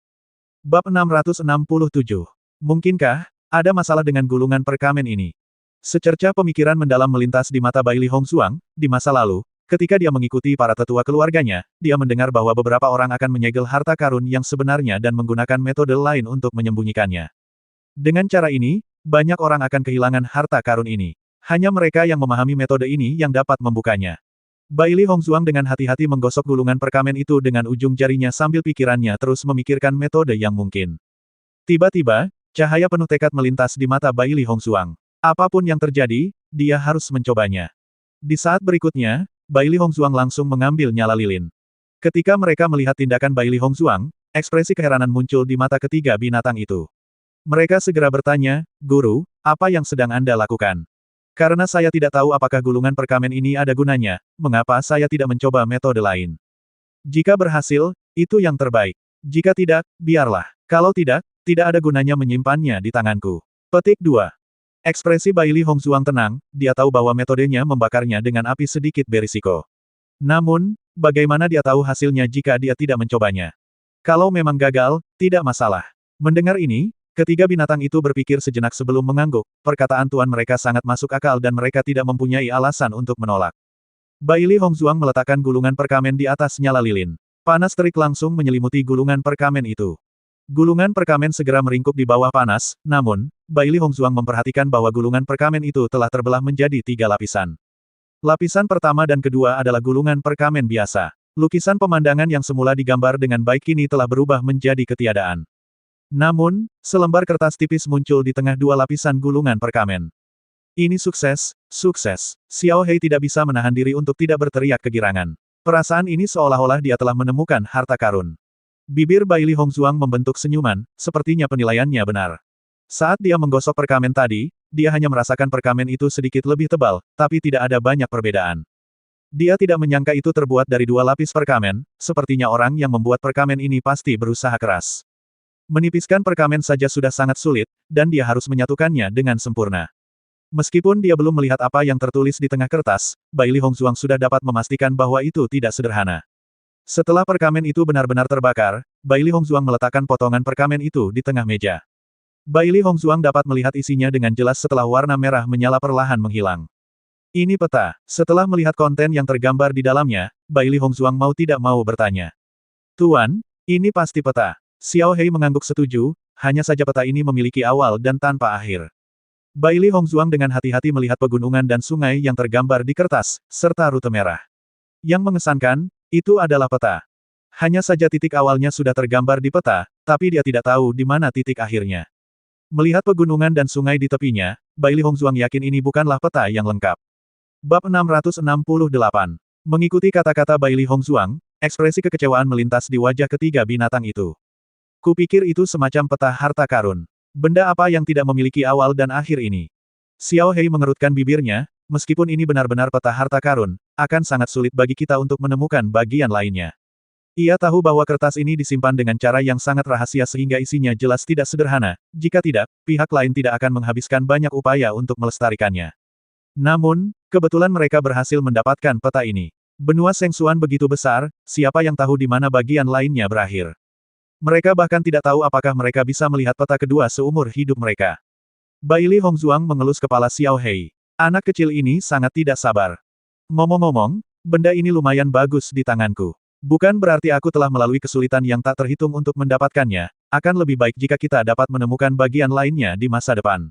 Bab 667. Mungkinkah ada masalah dengan gulungan perkamen ini? Secerca pemikiran mendalam melintas di mata Bailey Hongzuang. Di masa lalu, ketika dia mengikuti para tetua keluarganya, dia mendengar bahwa beberapa orang akan menyegel harta karun yang sebenarnya dan menggunakan metode lain untuk menyembunyikannya. Dengan cara ini, banyak orang akan kehilangan harta karun ini. Hanya mereka yang memahami metode ini yang dapat membukanya. Bailey Hongzuang dengan hati-hati menggosok gulungan perkamen itu dengan ujung jarinya sambil pikirannya terus memikirkan metode yang mungkin. Tiba-tiba, cahaya penuh tekad melintas di mata Bailey Hongzuang. Apapun yang terjadi, dia harus mencobanya. Di saat berikutnya, Bailey Hongzuang langsung mengambil nyala lilin. Ketika mereka melihat tindakan Bailey Hongzuang, ekspresi keheranan muncul di mata ketiga binatang itu. Mereka segera bertanya, "Guru, apa yang sedang Anda lakukan?" Karena saya tidak tahu apakah gulungan perkamen ini ada gunanya, mengapa saya tidak mencoba metode lain? Jika berhasil, itu yang terbaik. Jika tidak, biarlah. Kalau tidak, tidak ada gunanya menyimpannya di tanganku. Petik 2. Ekspresi Bailey Hongzuang tenang, dia tahu bahwa metodenya membakarnya dengan api sedikit berisiko. Namun, bagaimana dia tahu hasilnya jika dia tidak mencobanya? Kalau memang gagal, tidak masalah. Mendengar ini, ketiga binatang itu berpikir sejenak sebelum mengangguk. Perkataan tuan mereka sangat masuk akal dan mereka tidak mempunyai alasan untuk menolak. Bailey Hongzuang meletakkan gulungan perkamen di atas nyala lilin. Panas terik langsung menyelimuti gulungan perkamen itu. Gulungan perkamen segera meringkuk di bawah panas, namun, Bailey Hongzuang memperhatikan bahwa gulungan perkamen itu telah terbelah menjadi 3 lapisan. Lapisan pertama dan kedua adalah gulungan perkamen biasa. Lukisan pemandangan yang semula digambar dengan baik kini telah berubah menjadi ketiadaan. Namun, selembar kertas tipis muncul di tengah 2 lapisan gulungan perkamen. Ini sukses, sukses. Xiao Hei tidak bisa menahan diri untuk tidak berteriak kegirangan. Perasaan ini seolah-olah dia telah menemukan harta karun. Bibir Bailey Hongzuang membentuk senyuman, sepertinya penilaiannya benar. Saat dia menggosok perkamen tadi, dia hanya merasakan perkamen itu sedikit lebih tebal, tapi tidak ada banyak perbedaan. Dia tidak menyangka itu terbuat dari 2 lapis perkamen, sepertinya orang yang membuat perkamen ini pasti berusaha keras. Menipiskan perkamen saja sudah sangat sulit, dan dia harus menyatukannya dengan sempurna. Meskipun dia belum melihat apa yang tertulis di tengah kertas, Bailey Hongzuang sudah dapat memastikan bahwa itu tidak sederhana. Setelah perkamen itu benar-benar terbakar, Bailey Hongzuang meletakkan potongan perkamen itu di tengah meja. Bailey Hongzuang dapat melihat isinya dengan jelas setelah warna merah menyala perlahan menghilang. Ini peta. Setelah melihat konten yang tergambar di dalamnya, Bailey Hongzuang mau tidak mau bertanya. Tuan, ini pasti peta. Xiao Hei mengangguk setuju, hanya saja peta ini memiliki awal dan tanpa akhir. Bailey Hongzuang dengan hati-hati melihat pegunungan dan sungai yang tergambar di kertas, serta rute merah. Yang mengesankan, itu adalah peta. Hanya saja titik awalnya sudah tergambar di peta, tapi dia tidak tahu di mana titik akhirnya. Melihat pegunungan dan sungai di tepinya, Bailey Hongzuang yakin ini bukanlah peta yang lengkap. Bab 668. Mengikuti kata-kata Bailey Hongzuang, ekspresi kekecewaan melintas di wajah ketiga binatang itu. Kupikir itu semacam peta harta karun. Benda apa yang tidak memiliki awal dan akhir ini? Xiao Hei mengerutkan bibirnya, meskipun ini benar-benar peta harta karun, akan sangat sulit bagi kita untuk menemukan bagian lainnya. Ia tahu bahwa kertas ini disimpan dengan cara yang sangat rahasia sehingga isinya jelas tidak sederhana, jika tidak, pihak lain tidak akan menghabiskan banyak upaya untuk melestarikannya. Namun, kebetulan mereka berhasil mendapatkan peta ini. Benua Sengsuan begitu besar, siapa yang tahu di mana bagian lainnya berakhir. Mereka bahkan tidak tahu apakah mereka bisa melihat peta kedua seumur hidup mereka. Bailey Hongzuang mengelus kepala Xiao Hei. Anak kecil ini sangat tidak sabar. Ngomong-ngomong, benda ini lumayan bagus di tanganku. Bukan berarti aku telah melalui kesulitan yang tak terhitung untuk mendapatkannya, akan lebih baik jika kita dapat menemukan bagian lainnya di masa depan.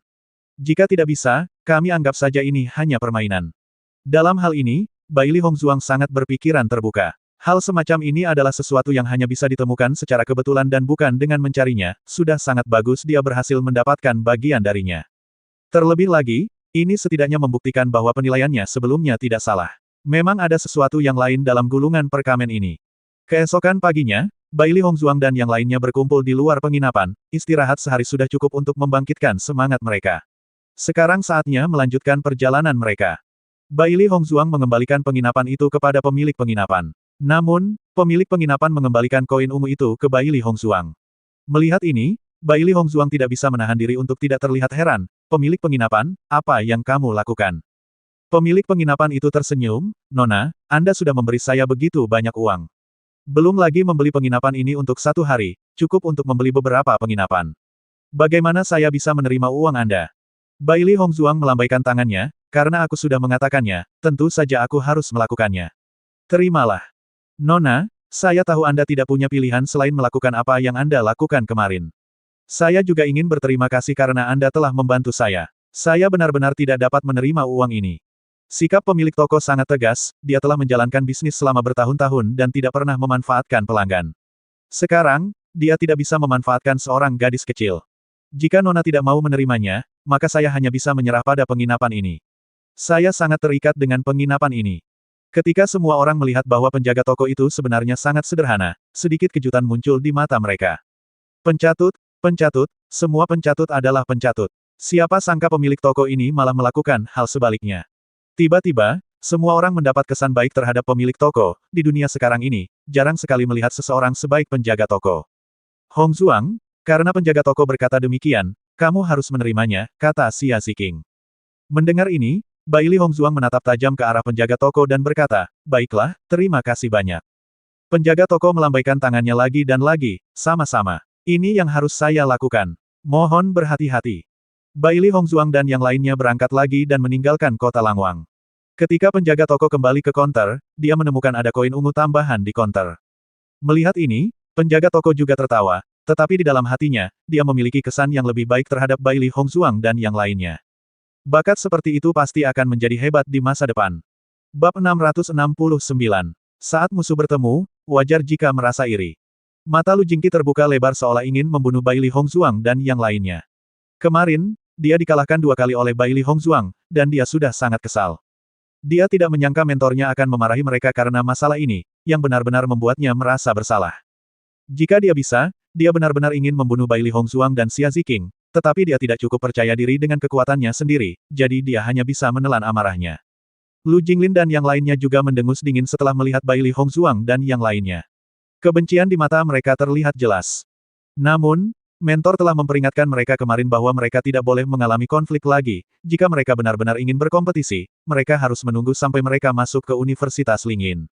Jika tidak bisa, kami anggap saja ini hanya permainan. Dalam hal ini, Bai Li Hongzuang sangat berpikiran terbuka. Hal semacam ini adalah sesuatu yang hanya bisa ditemukan secara kebetulan dan bukan dengan mencarinya, sudah sangat bagus dia berhasil mendapatkan bagian darinya. Terlebih lagi, ini setidaknya membuktikan bahwa penilaiannya sebelumnya tidak salah. Memang ada sesuatu yang lain dalam gulungan perkamen ini. Keesokan paginya, Bai Li Hongzuang dan yang lainnya berkumpul di luar penginapan, istirahat sehari sudah cukup untuk membangkitkan semangat mereka. Sekarang saatnya melanjutkan perjalanan mereka. Bai Li Hongzuang mengembalikan penginapan itu kepada pemilik penginapan. Namun, pemilik penginapan mengembalikan koin ungu itu ke Bai Li Hongzuang. Melihat ini, Bai Li Hongzuang tidak bisa menahan diri untuk tidak terlihat heran. Pemilik penginapan, apa yang kamu lakukan? Pemilik penginapan itu tersenyum, Nona, Anda sudah memberi saya begitu banyak uang. Belum lagi membeli penginapan ini untuk 1 hari, cukup untuk membeli beberapa penginapan. Bagaimana saya bisa menerima uang Anda? Bai Li Hongzuang melambaikan tangannya, karena aku sudah mengatakannya, tentu saja aku harus melakukannya. Terimalah. Nona, saya tahu Anda tidak punya pilihan selain melakukan apa yang Anda lakukan kemarin. Saya juga ingin berterima kasih karena Anda telah membantu saya. Saya benar-benar tidak dapat menerima uang ini. Sikap pemilik toko sangat tegas, dia telah menjalankan bisnis selama bertahun-tahun dan tidak pernah memanfaatkan pelanggan. Sekarang, dia tidak bisa memanfaatkan seorang gadis kecil. Jika Nona tidak mau menerimanya, maka saya hanya bisa menyerah pada penginapan ini. Saya sangat terikat dengan penginapan ini. Ketika semua orang melihat bahwa penjaga toko itu sebenarnya sangat sederhana, sedikit kejutan muncul di mata mereka. Pencatut, pencatut, semua pencatut adalah pencatut. Siapa sangka pemilik toko ini malah melakukan hal sebaliknya. Tiba-tiba, semua orang mendapat kesan baik terhadap pemilik toko. Di dunia sekarang ini, jarang sekali melihat seseorang sebaik penjaga toko. Hongzuang, karena penjaga toko berkata demikian, kamu harus menerimanya, kata Xia Ziking. Mendengar ini, Bai Li Hongzuang menatap tajam ke arah penjaga toko dan berkata, baiklah, terima kasih banyak. Penjaga toko melambaikan tangannya lagi dan lagi, sama-sama. Ini yang harus saya lakukan. Mohon berhati-hati. Bai Li Hongzuang dan yang lainnya berangkat lagi dan meninggalkan kota Langwang. Ketika penjaga toko kembali ke konter, dia menemukan ada koin ungu tambahan di konter. Melihat ini, penjaga toko juga tertawa, tetapi di dalam hatinya, dia memiliki kesan yang lebih baik terhadap Bai Li Hongzuang dan yang lainnya. Bakat seperti itu pasti akan menjadi hebat di masa depan. Bab 669. Saat musuh bertemu, wajar jika merasa iri. Mata Lu Jingqi terbuka lebar seolah ingin membunuh Bai Li Hongzuang dan yang lainnya. Kemarin, dia dikalahkan 2 kali oleh Bai Li Hongzuang, dan dia sudah sangat kesal. Dia tidak menyangka mentornya akan memarahi mereka karena masalah ini, yang benar-benar membuatnya merasa bersalah. Jika dia bisa, dia benar-benar ingin membunuh Bai Li Hongzuang dan Xia Ziking, tetapi dia tidak cukup percaya diri dengan kekuatannya sendiri, jadi dia hanya bisa menelan amarahnya. Lu Jinglin dan yang lainnya juga mendengus dingin setelah melihat Bai Li Hongzuang dan yang lainnya. Kebencian di mata mereka terlihat jelas. Namun, mentor telah memperingatkan mereka kemarin bahwa mereka tidak boleh mengalami konflik lagi. Jika mereka benar-benar ingin berkompetisi, mereka harus menunggu sampai mereka masuk ke Universitas Lingyin.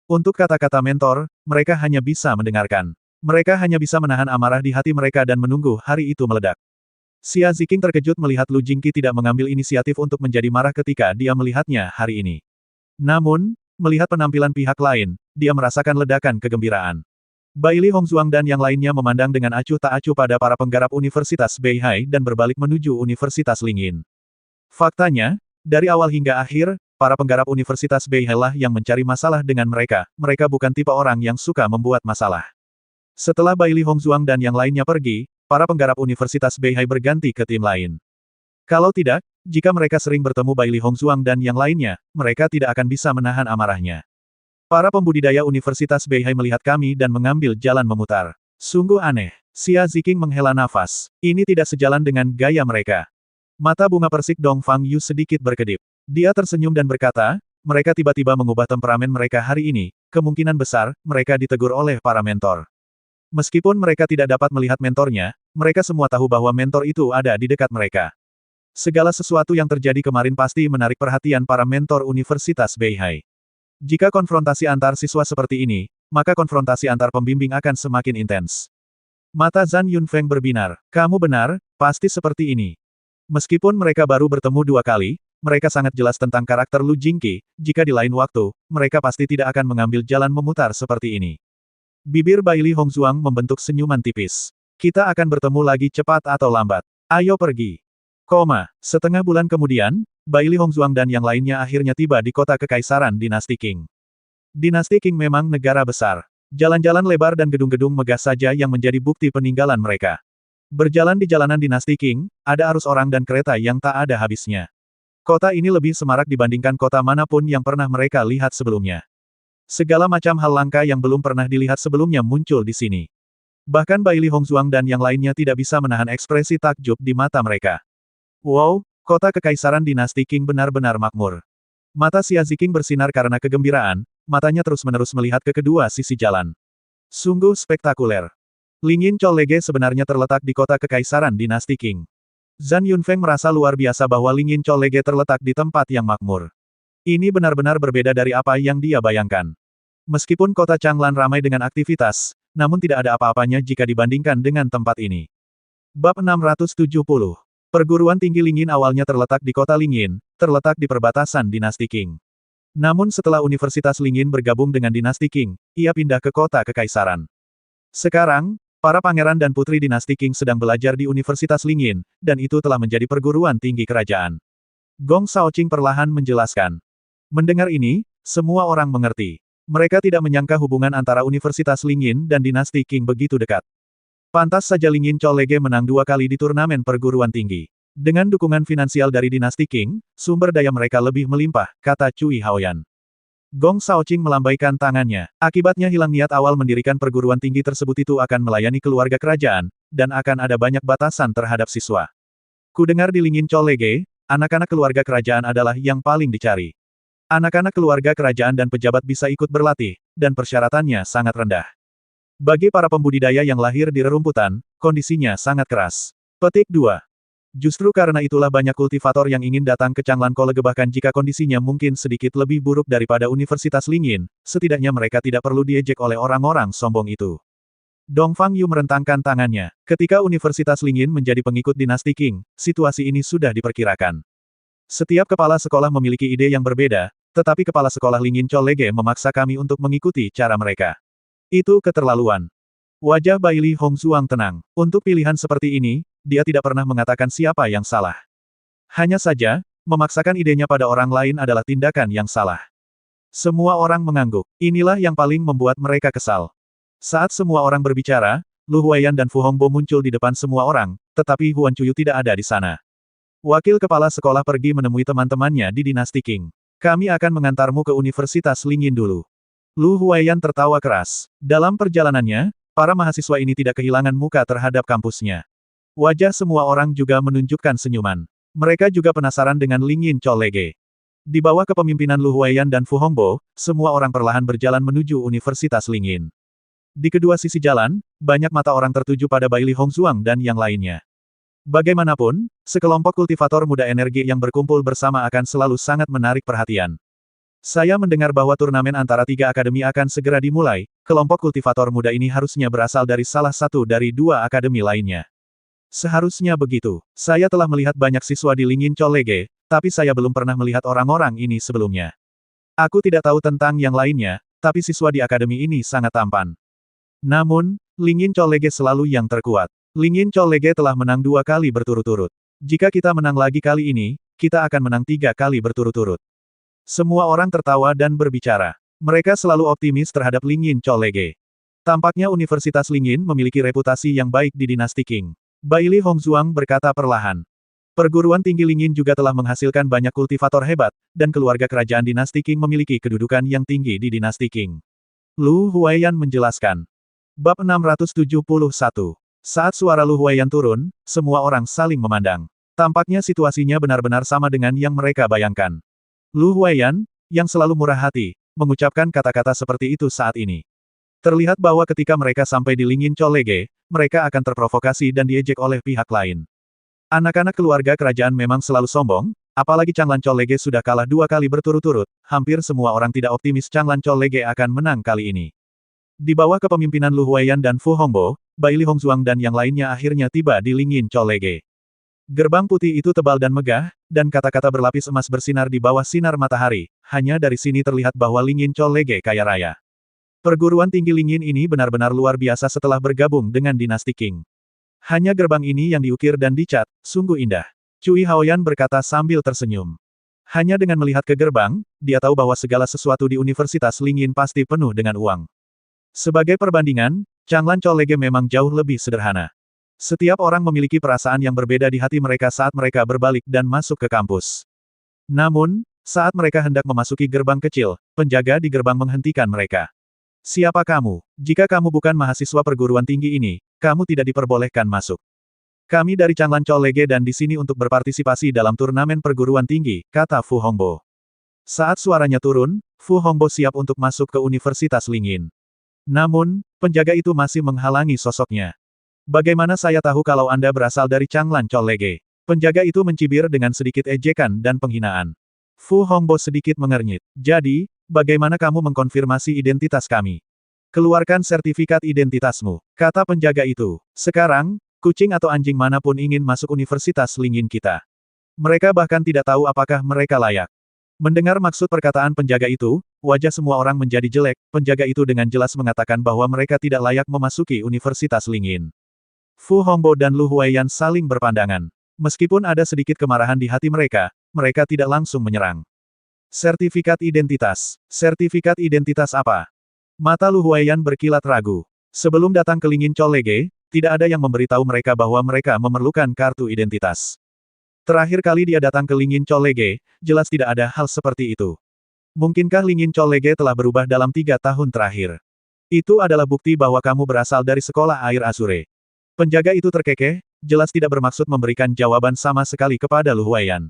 Untuk kata-kata mentor, mereka hanya bisa mendengarkan. Mereka hanya bisa menahan amarah di hati mereka dan menunggu hari itu meledak. Xia Ziking terkejut melihat Lu Jingqi tidak mengambil inisiatif untuk menjadi marah ketika dia melihatnya hari ini. Namun, melihat penampilan pihak lain, dia merasakan ledakan kegembiraan. Bai Li Hongzuang dan yang lainnya memandang dengan acuh tak acuh pada para penggarap Universitas Beihai dan berbalik menuju Universitas Lingyin. Faktanya, dari awal hingga akhir, para penggarap Universitas Beihai lah yang mencari masalah dengan mereka. Mereka bukan tipe orang yang suka membuat masalah. Setelah Bai Li Hongzuang dan yang lainnya pergi, para penggarap Universitas Beihai berganti ke tim lain. Kalau tidak, jika mereka sering bertemu Bai Li Hongzuang dan yang lainnya, mereka tidak akan bisa menahan amarahnya. Para pembudidaya Universitas Beihai melihat kami dan mengambil jalan memutar. Sungguh aneh. Xia Ziking menghela nafas. Ini tidak sejalan dengan gaya mereka. Mata bunga persik Dong Fang Yu sedikit berkedip. Dia tersenyum dan berkata, mereka tiba-tiba mengubah temperamen mereka hari ini. Kemungkinan besar, mereka ditegur oleh para mentor. Meskipun mereka tidak dapat melihat mentornya, mereka semua tahu bahwa mentor itu ada di dekat mereka. Segala sesuatu yang terjadi kemarin pasti menarik perhatian para mentor Universitas Beihai. Jika konfrontasi antar siswa seperti ini, maka konfrontasi antar pembimbing akan semakin intens. Mata Zhan Yunfeng berbinar. Kamu benar, pasti seperti ini. Meskipun mereka baru bertemu 2 kali, mereka sangat jelas tentang karakter Lu Jingqi, jika di lain waktu, mereka pasti tidak akan mengambil jalan memutar seperti ini. Bibir Bai Li Hongzhuang membentuk senyuman tipis. Kita akan bertemu lagi cepat atau lambat. Ayo pergi. Setengah bulan kemudian, Bai Li Hongzhuang dan yang lainnya akhirnya tiba di kota kekaisaran dinasti Qing. Dinasti Qing memang negara besar. Jalan-jalan lebar dan gedung-gedung megah saja yang menjadi bukti peninggalan mereka. Berjalan di jalanan dinasti Qing, ada arus orang dan kereta yang tak ada habisnya. Kota ini lebih semarak dibandingkan kota manapun yang pernah mereka lihat sebelumnya. Segala macam hal langka yang belum pernah dilihat sebelumnya muncul di sini. Bahkan Bai Li Hongzhuang dan yang lainnya tidak bisa menahan ekspresi takjub di mata mereka. Wow, kota kekaisaran dinasti Qing benar-benar makmur. Mata Xia Ziqing bersinar karena kegembiraan, matanya terus-menerus melihat ke kedua sisi jalan. Sungguh spektakuler. Lingyin Cholege sebenarnya terletak di kota kekaisaran dinasti Qing. Zhan Yunfeng merasa luar biasa bahwa Lingyin Cholege terletak di tempat yang makmur. Ini benar-benar berbeda dari apa yang dia bayangkan. Meskipun kota Changlan ramai dengan aktivitas, namun tidak ada apa-apanya jika dibandingkan dengan tempat ini. Bab 670. Perguruan tinggi Lingyin awalnya terletak di kota Lingyin, terletak di perbatasan dinasti Qing. Namun setelah Universitas Lingyin bergabung dengan dinasti Qing, ia pindah ke kota kekaisaran. Sekarang, para pangeran dan putri dinasti Qing sedang belajar di Universitas Lingyin, dan itu telah menjadi perguruan tinggi kerajaan. Gong Shaoqing perlahan menjelaskan. Mendengar ini, semua orang mengerti. Mereka tidak menyangka hubungan antara Universitas Lingyin dan dinasti Qing begitu dekat. Pantas saja Lingyin Cholege menang 2 kali di turnamen perguruan tinggi. Dengan dukungan finansial dari dinasti Qing, sumber daya mereka lebih melimpah, kata Cui Haoyan. Gong Shaoqing melambaikan tangannya. Akibatnya hilang niat awal mendirikan perguruan tinggi tersebut itu akan melayani keluarga kerajaan, dan akan ada banyak batasan terhadap siswa. Kudengar di Lingyin Cholege, anak-anak keluarga kerajaan adalah yang paling dicari. Anak-anak keluarga kerajaan dan pejabat bisa ikut berlatih, dan persyaratannya sangat rendah. Bagi para pembudidaya yang lahir di rerumputan, kondisinya sangat keras. Petik 2. Justru karena itulah banyak kultivator yang ingin datang ke Changlan College bahkan jika kondisinya mungkin sedikit lebih buruk daripada Universitas Lingyin, setidaknya mereka tidak perlu diejek oleh orang-orang sombong itu. Dongfang Yu merentangkan tangannya. Ketika Universitas Lingyin menjadi pengikut dinasti Qing, situasi ini sudah diperkirakan. Setiap kepala sekolah memiliki ide yang berbeda, tetapi kepala sekolah Lingyin Cholege memaksa kami untuk mengikuti cara mereka. Itu keterlaluan. Wajah Bai Li Hongzhuang tenang. Untuk pilihan seperti ini, dia tidak pernah mengatakan siapa yang salah. Hanya saja, memaksakan idenya pada orang lain adalah tindakan yang salah. Semua orang mengangguk. Inilah yang paling membuat mereka kesal. Saat semua orang berbicara, Lu Huaiyan dan Fu Hongbo muncul di depan semua orang, tetapi Huan Chuyu tidak ada di sana. Wakil kepala sekolah pergi menemui teman-temannya di dinasti Qing. Kami akan mengantarmu ke Universitas Lingyin dulu. Lu Huaiyan tertawa keras. Dalam perjalanannya, para mahasiswa ini tidak kehilangan muka terhadap kampusnya. Wajah semua orang juga menunjukkan senyuman. Mereka juga penasaran dengan Lingyin Cholege. Di bawah kepemimpinan Lu Huaiyan dan Fu Hongbo, semua orang perlahan berjalan menuju Universitas Lingyin. Di kedua sisi jalan, banyak mata orang tertuju pada Bai Li Hongzhuang dan yang lainnya. Bagaimanapun, sekelompok kultivator muda energi yang berkumpul bersama akan selalu sangat menarik perhatian. Saya mendengar bahwa turnamen antara 3 akademi akan segera dimulai, kelompok kultivator muda ini harusnya berasal dari salah satu dari 2 akademi lainnya. Seharusnya begitu. Saya telah melihat banyak siswa di Lingyin Cholege, tapi saya belum pernah melihat orang-orang ini sebelumnya. Aku tidak tahu tentang yang lainnya, tapi siswa di akademi ini sangat tampan. Namun, Lingyin Cholege selalu yang terkuat. Lingyin Cholege telah menang 2 kali berturut-turut. Jika kita menang lagi kali ini, kita akan menang 3 kali berturut-turut. Semua orang tertawa dan berbicara. Mereka selalu optimis terhadap Lingyin Cholege. Tampaknya Universitas Lingyin memiliki reputasi yang baik di dinasti Qing. Bai Li Hongzhuang berkata perlahan. Perguruan tinggi Lingyin juga telah menghasilkan banyak kultivator hebat, dan keluarga kerajaan dinasti Qing memiliki kedudukan yang tinggi di dinasti Qing. Lu Huaiyan menjelaskan. Bab 671. Saat suara Lu Huaiyan turun, semua orang saling memandang. Tampaknya situasinya benar-benar sama dengan yang mereka bayangkan. Lu Huaiyan, yang selalu murah hati, mengucapkan kata-kata seperti itu saat ini. Terlihat bahwa ketika mereka sampai di Lingyin Cholege, mereka akan terprovokasi dan diejek oleh pihak lain. Anak-anak keluarga kerajaan memang selalu sombong, apalagi Changlan Cholege sudah kalah 2 kali berturut-turut, hampir semua orang tidak optimis Changlan Cholege akan menang kali ini. Di bawah kepemimpinan Lu Huaiyan dan Fu Hongbo, Bai Li Hongzhuang dan yang lainnya akhirnya tiba di Lingyin Cholege. Gerbang putih itu tebal dan megah, dan kata-kata berlapis emas bersinar di bawah sinar matahari. Hanya dari sini terlihat bahwa Lingyin Cholege kaya raya. Perguruan tinggi Lingyin ini benar-benar luar biasa setelah bergabung dengan dinasti Qing. Hanya gerbang ini yang diukir dan dicat, sungguh indah. Cui Haoyan berkata sambil tersenyum. Hanya dengan melihat ke gerbang, dia tahu bahwa segala sesuatu di Universitas Lingyin pasti penuh dengan uang. Sebagai perbandingan, Changlan Cholege memang jauh lebih sederhana. Setiap orang memiliki perasaan yang berbeda di hati mereka saat mereka berbalik dan masuk ke kampus. Namun, saat mereka hendak memasuki gerbang kecil, penjaga di gerbang menghentikan mereka. Siapa kamu? Jika kamu bukan mahasiswa perguruan tinggi ini, kamu tidak diperbolehkan masuk. Kami dari Changlan Cholege dan di sini untuk berpartisipasi dalam turnamen perguruan tinggi, kata Fu Hongbo. Saat suaranya turun, Fu Hongbo siap untuk masuk ke Universitas Lingyin. Namun, penjaga itu masih menghalangi sosoknya. Bagaimana saya tahu kalau Anda berasal dari Changlan Cholege? Penjaga itu mencibir dengan sedikit ejekan dan penghinaan. Fu Hongbo sedikit mengernyit. Jadi, bagaimana kamu mengkonfirmasi identitas kami? Keluarkan sertifikat identitasmu, kata penjaga itu. Sekarang, kucing atau anjing manapun ingin masuk Universitas Lingyin kita. Mereka bahkan tidak tahu apakah mereka layak. Mendengar maksud perkataan penjaga itu, wajah semua orang menjadi jelek. Penjaga itu dengan jelas mengatakan bahwa mereka tidak layak memasuki Universitas Lingyin. Fu Hongbo dan Lu Huaiyan saling berpandangan. Meskipun ada sedikit kemarahan di hati mereka, mereka tidak langsung menyerang. Sertifikat identitas. Sertifikat identitas apa? Mata Lu Huaiyan berkilat ragu. Sebelum datang ke Lingyin Cholege, tidak ada yang memberitahu mereka bahwa mereka memerlukan kartu identitas. Terakhir kali dia datang ke Lingyin Cholege, jelas tidak ada hal seperti itu. Mungkinkah Lingyin Cholege telah berubah dalam 3 tahun terakhir? Itu adalah bukti bahwa kamu berasal dari sekolah air Azure. Penjaga itu terkekeh, jelas tidak bermaksud memberikan jawaban sama sekali kepada Lu Huaiyan.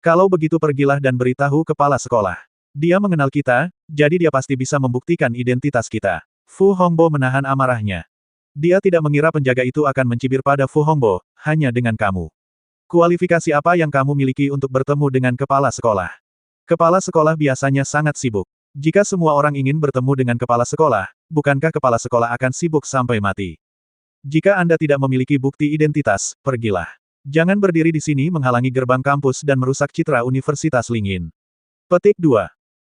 Kalau begitu pergilah dan beritahu kepala sekolah. Dia mengenal kita, jadi dia pasti bisa membuktikan identitas kita. Fu Hongbo menahan amarahnya. Dia tidak mengira penjaga itu akan mencibir pada Fu Hongbo, hanya dengan kamu. Kualifikasi apa yang kamu miliki untuk bertemu dengan kepala sekolah? Kepala sekolah biasanya sangat sibuk. Jika semua orang ingin bertemu dengan kepala sekolah, bukankah kepala sekolah akan sibuk sampai mati? Jika Anda tidak memiliki bukti identitas, pergilah. Jangan berdiri di sini menghalangi gerbang kampus dan merusak citra Universitas Lingyin. Petik 2.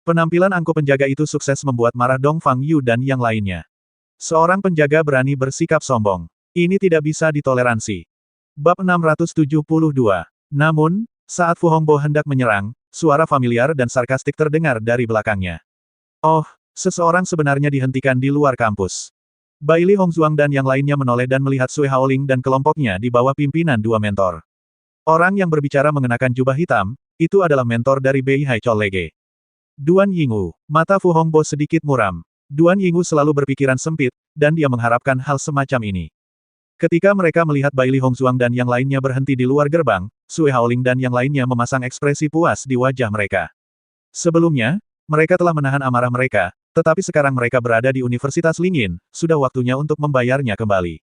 Penampilan angkuh penjaga itu sukses membuat marah Dong Fang Yu dan yang lainnya. Seorang penjaga berani bersikap sombong. Ini tidak bisa ditoleransi. Bab 672. Namun, saat Fu Hongbo hendak menyerang, suara familiar dan sarkastik terdengar dari belakangnya. Oh, seseorang sebenarnya dihentikan di luar kampus. Bai Li Hongzuang dan yang lainnya menoleh dan melihat Sui Haoling dan kelompoknya di bawah pimpinan 2 mentor. Orang yang berbicara mengenakan jubah hitam, itu adalah mentor dari Beihai Cholege. Duan Yingwu. Mata Fu Hongbo sedikit muram. Duan Yingwu selalu berpikiran sempit, dan dia mengharapkan hal semacam ini. Ketika mereka melihat Bai Li Hongzuang dan yang lainnya berhenti di luar gerbang, Sui Haoling dan yang lainnya memasang ekspresi puas di wajah mereka. Sebelumnya, mereka telah menahan amarah mereka, tetapi sekarang mereka berada di Universitas Lingyin, sudah waktunya untuk membayarnya kembali.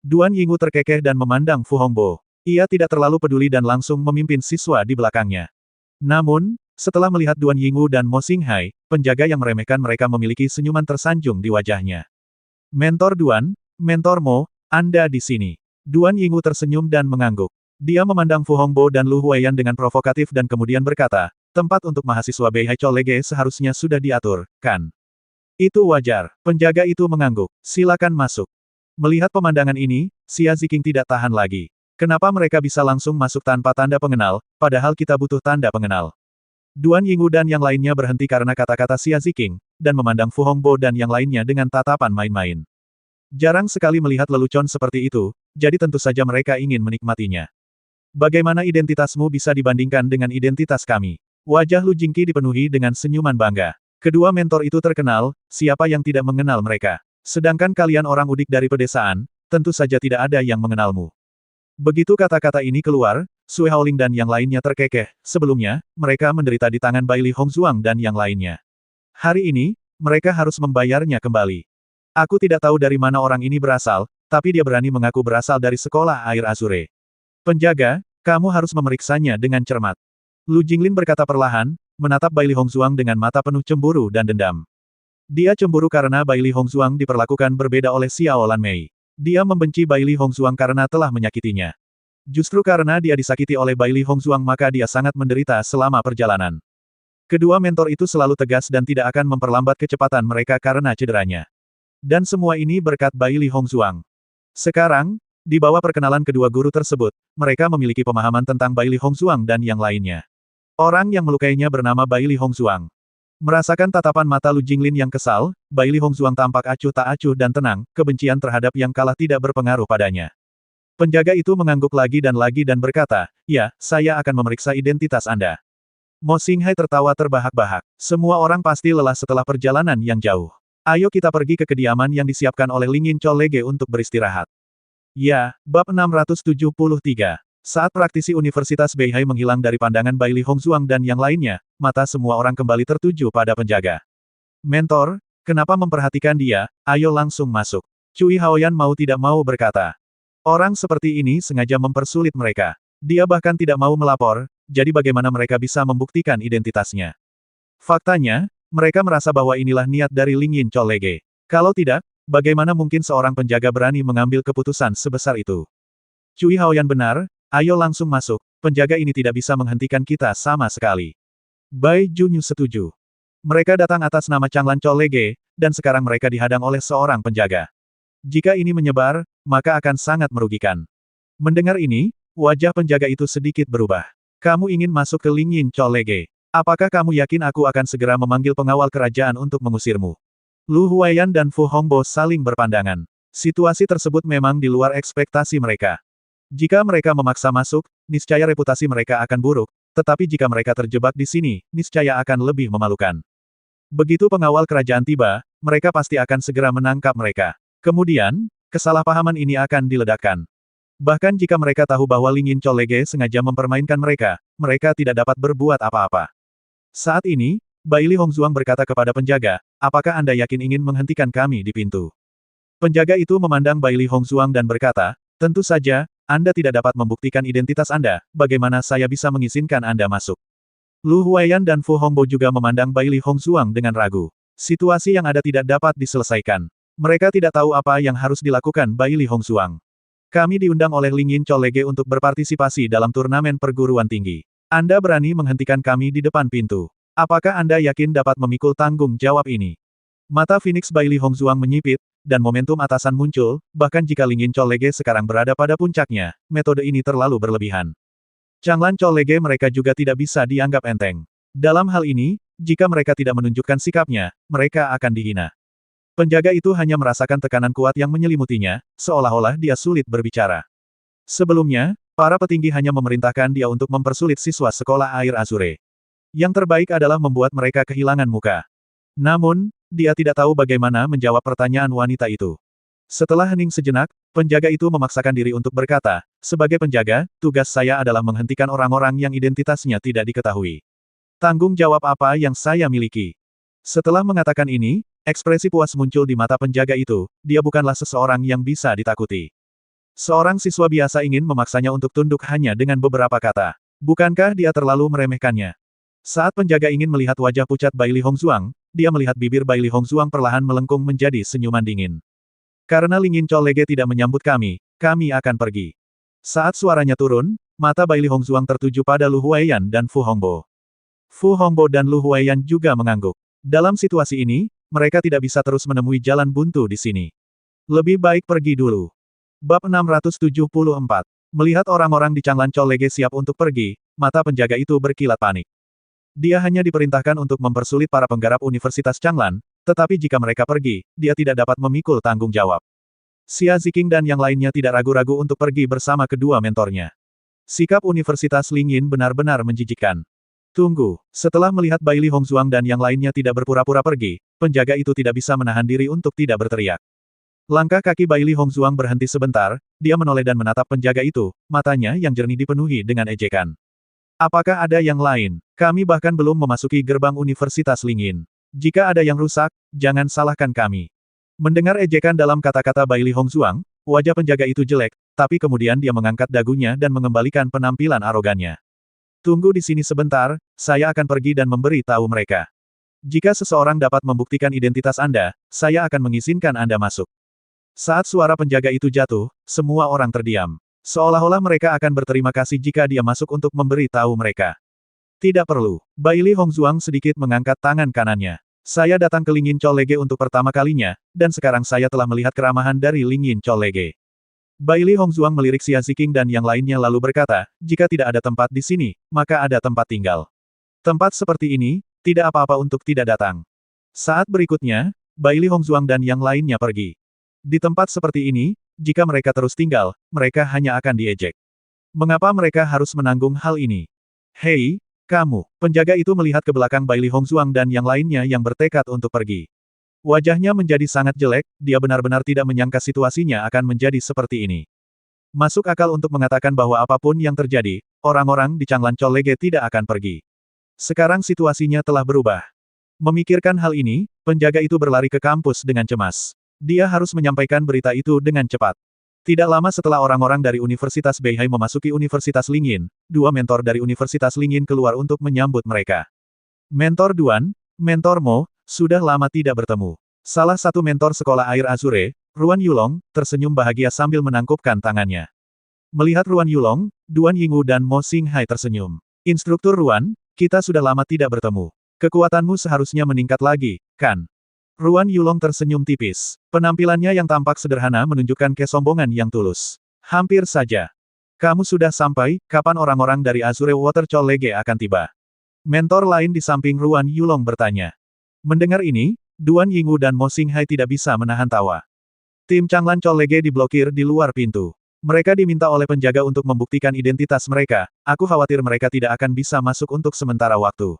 Duan Yingwu terkekeh dan memandang Fu Hongbo. Ia tidak terlalu peduli dan langsung memimpin siswa di belakangnya. Namun, setelah melihat Duan Yingwu dan Mo Xinghai, penjaga yang meremehkan mereka memiliki senyuman tersanjung di wajahnya. Mentor Duan, Mentor Mo, Anda di sini. Duan Yingwu tersenyum dan mengangguk. Dia memandang Fu Hongbo dan Lu Huaiyan dengan provokatif dan kemudian berkata, tempat untuk mahasiswa Beihai Cholege seharusnya sudah diatur, kan? Itu wajar. Penjaga itu mengangguk. Silakan masuk. Melihat pemandangan ini, Xia Ziqing tidak tahan lagi. Kenapa mereka bisa langsung masuk tanpa tanda pengenal, padahal kita butuh tanda pengenal? Duan Yingwu dan yang lainnya berhenti karena kata-kata Xia Ziqing, dan memandang Fu Hongbo dan yang lainnya dengan tatapan main-main. Jarang sekali melihat lelucon seperti itu, jadi tentu saja mereka ingin menikmatinya. Bagaimana identitasmu bisa dibandingkan dengan identitas kami? Wajah Lu Jingqi dipenuhi dengan senyuman bangga. Kedua mentor itu terkenal, siapa yang tidak mengenal mereka. Sedangkan kalian orang udik dari pedesaan, tentu saja tidak ada yang mengenalmu. Begitu kata-kata ini keluar, Sui Haoling dan yang lainnya terkekeh. Sebelumnya, mereka menderita di tangan Bai Li Hongzuang dan yang lainnya. Hari ini, mereka harus membayarnya kembali. Aku tidak tahu dari mana orang ini berasal, tapi dia berani mengaku berasal dari sekolah air Azure. Penjaga, kamu harus memeriksanya dengan cermat. Lu Jinglin berkata perlahan, menatap Bai Li Hongzuang dengan mata penuh cemburu dan dendam. Dia cemburu karena Bai Li Hongzuang diperlakukan berbeda oleh Xiao Lanmei. Dia membenci Bai Li Hongzuang karena telah menyakitinya. Justru karena dia disakiti oleh Bai Li Hongzhuang maka dia sangat menderita selama perjalanan. Kedua mentor itu selalu tegas dan tidak akan memperlambat kecepatan mereka karena cederanya. Dan semua ini berkat Bai Li Hongzhuang. Sekarang, di bawah perkenalan kedua guru tersebut, mereka memiliki pemahaman tentang Bai Li Hongzhuang dan yang lainnya. Orang yang melukainya bernama Bai Li Hongzhuang. Merasakan tatapan mata Lu Jinglin yang kesal, Bai Li Hongzhuang tampak acuh tak acuh dan tenang, kebencian terhadap yang kalah tidak berpengaruh padanya. Penjaga itu mengangguk lagi dan berkata, "Ya, saya akan memeriksa identitas Anda." Mo Xinghai tertawa terbahak-bahak. Semua orang pasti lelah setelah perjalanan yang jauh. Ayo kita pergi ke kediaman yang disiapkan oleh Lingyin Cholege untuk beristirahat. Ya, bab 673. Saat praktisi Universitas Beihai menghilang dari pandangan Bai Li Hongzhuang dan yang lainnya, mata semua orang kembali tertuju pada penjaga. "Mentor, kenapa memperhatikan dia? Ayo langsung masuk." Cui Haoyan mau tidak mau berkata. Orang seperti ini sengaja mempersulit mereka. Dia bahkan tidak mau melapor, jadi bagaimana mereka bisa membuktikan identitasnya? Faktanya, mereka merasa bahwa inilah niat dari Lingyin Cholege. Kalau tidak, bagaimana mungkin seorang penjaga berani mengambil keputusan sebesar itu? Cui Haoyan benar. Ayo langsung masuk, penjaga ini tidak bisa menghentikan kita sama sekali. Bai Junyu setuju. Mereka datang atas nama Changlan Cholege, dan sekarang mereka dihadang oleh seorang penjaga. Jika ini menyebar, maka akan sangat merugikan. Mendengar ini, wajah penjaga itu sedikit berubah. Kamu ingin masuk ke Lingyin Cholege. Apakah kamu yakin aku akan segera memanggil pengawal kerajaan untuk mengusirmu? Lu Huaiyan dan Fu Hongbo saling berpandangan. Situasi tersebut memang di luar ekspektasi mereka. Jika mereka memaksa masuk, niscaya reputasi mereka akan buruk, tetapi jika mereka terjebak di sini, niscaya akan lebih memalukan. Begitu pengawal kerajaan tiba, mereka pasti akan segera menangkap mereka. Kemudian, kesalahpahaman ini akan diledakkan. Bahkan jika mereka tahu bahwa Lingyin Cholege sengaja mempermainkan mereka, mereka tidak dapat berbuat apa-apa. Saat ini, Bai Li Hongzhuang berkata kepada penjaga, "Apakah Anda yakin ingin menghentikan kami di pintu?" Penjaga itu memandang Bai Li Hongzhuang dan berkata, "Tentu saja, Anda tidak dapat membuktikan identitas Anda, bagaimana saya bisa mengizinkan Anda masuk?" Lu Huaiyan dan Fu Hongbo juga memandang Bai Li Hongzhuang dengan ragu. Situasi yang ada tidak dapat diselesaikan. Mereka tidak tahu apa yang harus dilakukan Bai Li Hongzhuang. Kami diundang oleh Lingyin Cholege untuk berpartisipasi dalam turnamen perguruan tinggi. Anda berani menghentikan kami di depan pintu. Apakah Anda yakin dapat memikul tanggung jawab ini? Mata Phoenix Bai Li Hongzhuang menyipit, dan momentum atasan muncul, bahkan jika Lingyin Cholege sekarang berada pada puncaknya, metode ini terlalu berlebihan. Changlan Cholege mereka juga tidak bisa dianggap enteng. Dalam hal ini, jika mereka tidak menunjukkan sikapnya, mereka akan dihina. Penjaga itu hanya merasakan tekanan kuat yang menyelimutinya, seolah-olah dia sulit berbicara. Sebelumnya, para petinggi hanya memerintahkan dia untuk mempersulit siswa sekolah air Azure. Yang terbaik adalah membuat mereka kehilangan muka. Namun, dia tidak tahu bagaimana menjawab pertanyaan wanita itu. Setelah hening sejenak, penjaga itu memaksakan diri untuk berkata, "Sebagai penjaga, tugas saya adalah menghentikan orang-orang yang identitasnya tidak diketahui. Tanggung jawab apa yang saya miliki?" Setelah mengatakan ini, ekspresi puas muncul di mata penjaga itu, dia bukanlah seseorang yang bisa ditakuti. Seorang siswa biasa ingin memaksanya untuk tunduk hanya dengan beberapa kata. Bukankah dia terlalu meremehkannya? Saat penjaga ingin melihat wajah pucat Bai Li Hongzhuang, dia melihat bibir Bai Li Hongzhuang perlahan melengkung menjadi senyuman dingin. "Karena Lingyin Cholege tidak menyambut kami akan pergi." Saat suaranya turun, mata Bai Li Hongzhuang tertuju pada Lu Huaiyan dan Fu Hongbo. Fu Hongbo dan Lu Huaiyan juga mengangguk. Dalam situasi ini, mereka tidak bisa terus menemui jalan buntu di sini. Lebih baik pergi dulu. Bab 674. Melihat orang-orang di Changlan Cholege siap untuk pergi, mata penjaga itu berkilat panik. Dia hanya diperintahkan untuk mempersulit para penggarap Universitas Changlan, tetapi jika mereka pergi, dia tidak dapat memikul tanggung jawab. Xia Ziqing dan yang lainnya tidak ragu-ragu untuk pergi bersama kedua mentornya. Sikap Universitas Lingyin benar-benar menjijikkan. Tunggu, setelah melihat Bai Li Hongzhuang dan yang lainnya tidak berpura-pura pergi, penjaga itu tidak bisa menahan diri untuk tidak berteriak. Langkah kaki Bai Li Hongzhuang berhenti sebentar, dia menoleh dan menatap penjaga itu, matanya yang jernih dipenuhi dengan ejekan. "Apakah ada yang lain? Kami bahkan belum memasuki gerbang Universitas Lingyin. Jika ada yang rusak, jangan salahkan kami." Mendengar ejekan dalam kata-kata Bai Li Hongzhuang, wajah penjaga itu jelek, tapi kemudian dia mengangkat dagunya dan mengembalikan penampilan arogannya. "Tunggu di sini sebentar, saya akan pergi dan memberi tahu mereka. Jika seseorang dapat membuktikan identitas Anda, saya akan mengizinkan Anda masuk." Saat suara penjaga itu jatuh, semua orang terdiam. Seolah-olah mereka akan berterima kasih jika dia masuk untuk memberi tahu mereka. Tidak perlu. Baili Hongzuang sedikit mengangkat tangan kanannya. Saya datang ke Lingyin Cholege untuk pertama kalinya, dan sekarang saya telah melihat keramahan dari Lingyin Cholege. Baili Hongzuang melirik Xia Ziking dan yang lainnya lalu berkata, jika tidak ada tempat di sini, maka ada tempat tinggal. Tempat seperti ini, tidak apa-apa untuk tidak datang. Saat berikutnya, Baili Hongzuang dan yang lainnya pergi. Di tempat seperti ini, jika mereka terus tinggal, mereka hanya akan diejek. Mengapa mereka harus menanggung hal ini? Hei, kamu! Penjaga itu melihat ke belakang Baili Hongzuang dan yang lainnya yang bertekad untuk pergi. Wajahnya menjadi sangat jelek, dia benar-benar tidak menyangka situasinya akan menjadi seperti ini. Masuk akal untuk mengatakan bahwa apapun yang terjadi, orang-orang di Changlan Cholege tidak akan pergi. Sekarang situasinya telah berubah. Memikirkan hal ini, penjaga itu berlari ke kampus dengan cemas. Dia harus menyampaikan berita itu dengan cepat. Tidak lama setelah orang-orang dari Universitas Beihai memasuki Universitas Lingyin, dua mentor dari Universitas Lingyin keluar untuk menyambut mereka. Mentor Duan, Mentor Mo, sudah lama tidak bertemu. Salah satu mentor sekolah air Azure, Ruan Yulong, tersenyum bahagia sambil menangkupkan tangannya. Melihat Ruan Yulong, Duan Yingwu dan Mo Xinghai tersenyum. Instruktur Ruan, kita sudah lama tidak bertemu. Kekuatanmu seharusnya meningkat lagi, kan? Ruan Yulong tersenyum tipis. Penampilannya yang tampak sederhana menunjukkan kesombongan yang tulus. Hampir saja. Kamu sudah sampai, kapan orang-orang dari Azure Water Cholege akan tiba? Mentor lain di samping Ruan Yulong bertanya. Mendengar ini, Duan Yingwu dan Mo Xinghai tidak bisa menahan tawa. Tim Changlan Cholege diblokir di luar pintu. Mereka diminta oleh penjaga untuk membuktikan identitas mereka, aku khawatir mereka tidak akan bisa masuk untuk sementara waktu.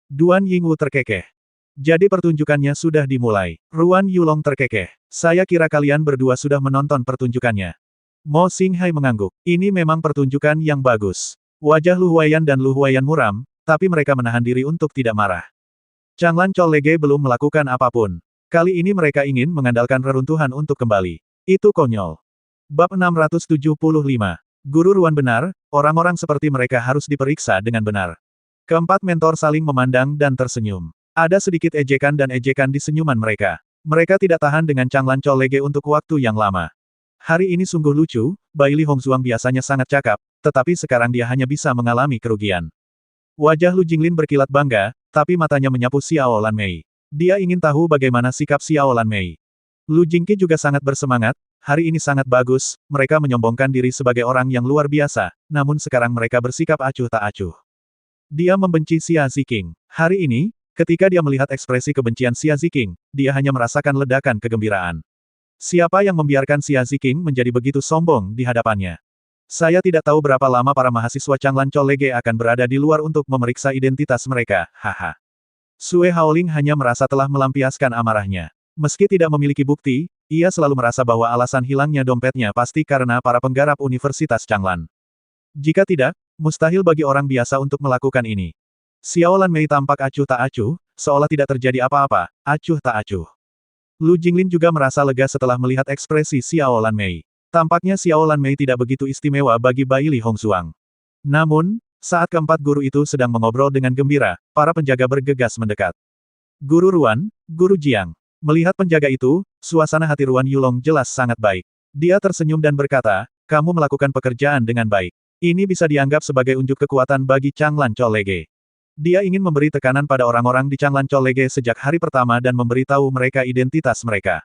Duan Yingwu terkekeh. Jadi pertunjukannya sudah dimulai. Ruan Yulong terkekeh. Saya kira kalian berdua sudah menonton pertunjukannya. Mo Xinghai mengangguk. Ini memang pertunjukan yang bagus. Wajah Lu Huaiyan dan Lu Huaiyan muram, tapi mereka menahan diri untuk tidak marah. Changlan Cholege belum melakukan apapun. Kali ini mereka ingin mengandalkan reruntuhan untuk kembali. Itu konyol. Bab 675. Guru Ruan benar, orang-orang seperti mereka harus diperiksa dengan benar. Keempat mentor saling memandang dan tersenyum. Ada sedikit ejekan dan ejekan di senyuman mereka. Mereka tidak tahan dengan Changlan Cholege untuk waktu yang lama. Hari ini sungguh lucu, Baili Hongzuang biasanya sangat cakap, tetapi sekarang dia hanya bisa mengalami kerugian. Wajah Lu Jinglin berkilat bangga, tapi matanya menyapu Xiao Lanmei. Dia ingin tahu bagaimana sikap Xiao Lanmei. Lu Jingqi juga sangat bersemangat, hari ini sangat bagus, mereka menyombongkan diri sebagai orang yang luar biasa, namun sekarang mereka bersikap acuh tak acuh. Dia membenci Xia Ziking. Hari ini, ketika dia melihat ekspresi kebencian Xia Ziking, dia hanya merasakan ledakan kegembiraan. Siapa yang membiarkan Xia Ziking menjadi begitu sombong di hadapannya? Saya tidak tahu berapa lama para mahasiswa Changlan Cholege akan berada di luar untuk memeriksa identitas mereka, haha. Sue Haoling hanya merasa telah melampiaskan amarahnya. Meski tidak memiliki bukti, ia selalu merasa bahwa alasan hilangnya dompetnya pasti karena para penggarap Universitas Changlan. Jika tidak, mustahil bagi orang biasa untuk melakukan ini. Xiao Lanmei tampak acuh tak acuh, seolah tidak terjadi apa-apa, acuh tak acuh. Lu Jinglin juga merasa lega setelah melihat ekspresi Xiao Lanmei. Tampaknya Xiao Lanmei tidak begitu istimewa bagi Baili Hongzuang. Namun, saat keempat guru itu sedang mengobrol dengan gembira, para penjaga bergegas mendekat. Guru Ruan, Guru Jiang. Melihat penjaga itu, suasana hati Ruan Yulong jelas sangat baik. Dia tersenyum dan berkata, kamu melakukan pekerjaan dengan baik. Ini bisa dianggap sebagai unjuk kekuatan bagi Changlan Cholege. Dia ingin memberi tekanan pada orang-orang di Changlan Cholege sejak hari pertama dan memberitahu mereka identitas mereka.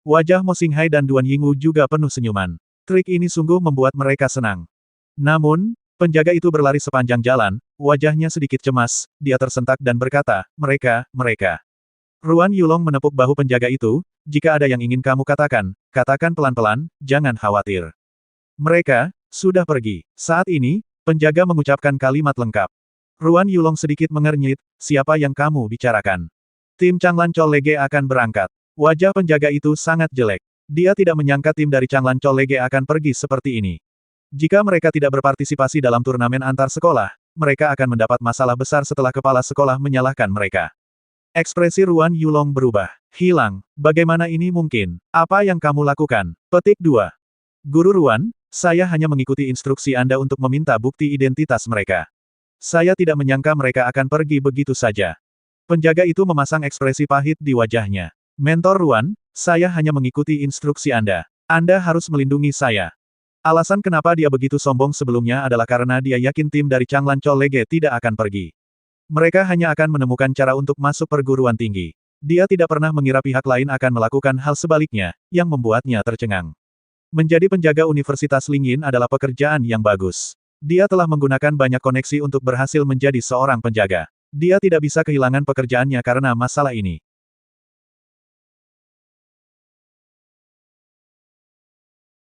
Wajah Mo Xinghai dan Duan Yingwu juga penuh senyuman. Trik ini sungguh membuat mereka senang. Namun, penjaga itu berlari sepanjang jalan, wajahnya sedikit cemas, dia tersentak dan berkata, mereka. Ruan Yulong menepuk bahu penjaga itu, jika ada yang ingin kamu katakan, katakan pelan-pelan, jangan khawatir. Mereka sudah pergi. Saat ini, penjaga mengucapkan kalimat lengkap. Ruan Yulong sedikit mengernyit, siapa yang kamu bicarakan? Tim Changlan Cholege akan berangkat. Wajah penjaga itu sangat jelek. Dia tidak menyangka tim dari Changlan Cholege akan pergi seperti ini. Jika mereka tidak berpartisipasi dalam turnamen antar sekolah, mereka akan mendapat masalah besar setelah kepala sekolah menyalahkan mereka. Ekspresi Ruan Yulong berubah. Hilang. Bagaimana ini mungkin? Apa yang kamu lakukan? Petik 2. Guru Ruan, saya hanya mengikuti instruksi Anda untuk meminta bukti identitas mereka. Saya tidak menyangka mereka akan pergi begitu saja. Penjaga itu memasang ekspresi pahit di wajahnya. Mentor Ruan, saya hanya mengikuti instruksi Anda. Anda harus melindungi saya. Alasan kenapa dia begitu sombong sebelumnya adalah karena dia yakin tim dari Changlan Colege tidak akan pergi. Mereka hanya akan menemukan cara untuk masuk perguruan tinggi. Dia tidak pernah mengira pihak lain akan melakukan hal sebaliknya, yang membuatnya tercengang. Menjadi penjaga Universitas Lingyin adalah pekerjaan yang bagus. Dia telah menggunakan banyak koneksi untuk berhasil menjadi seorang penjaga. Dia tidak bisa kehilangan pekerjaannya karena masalah ini.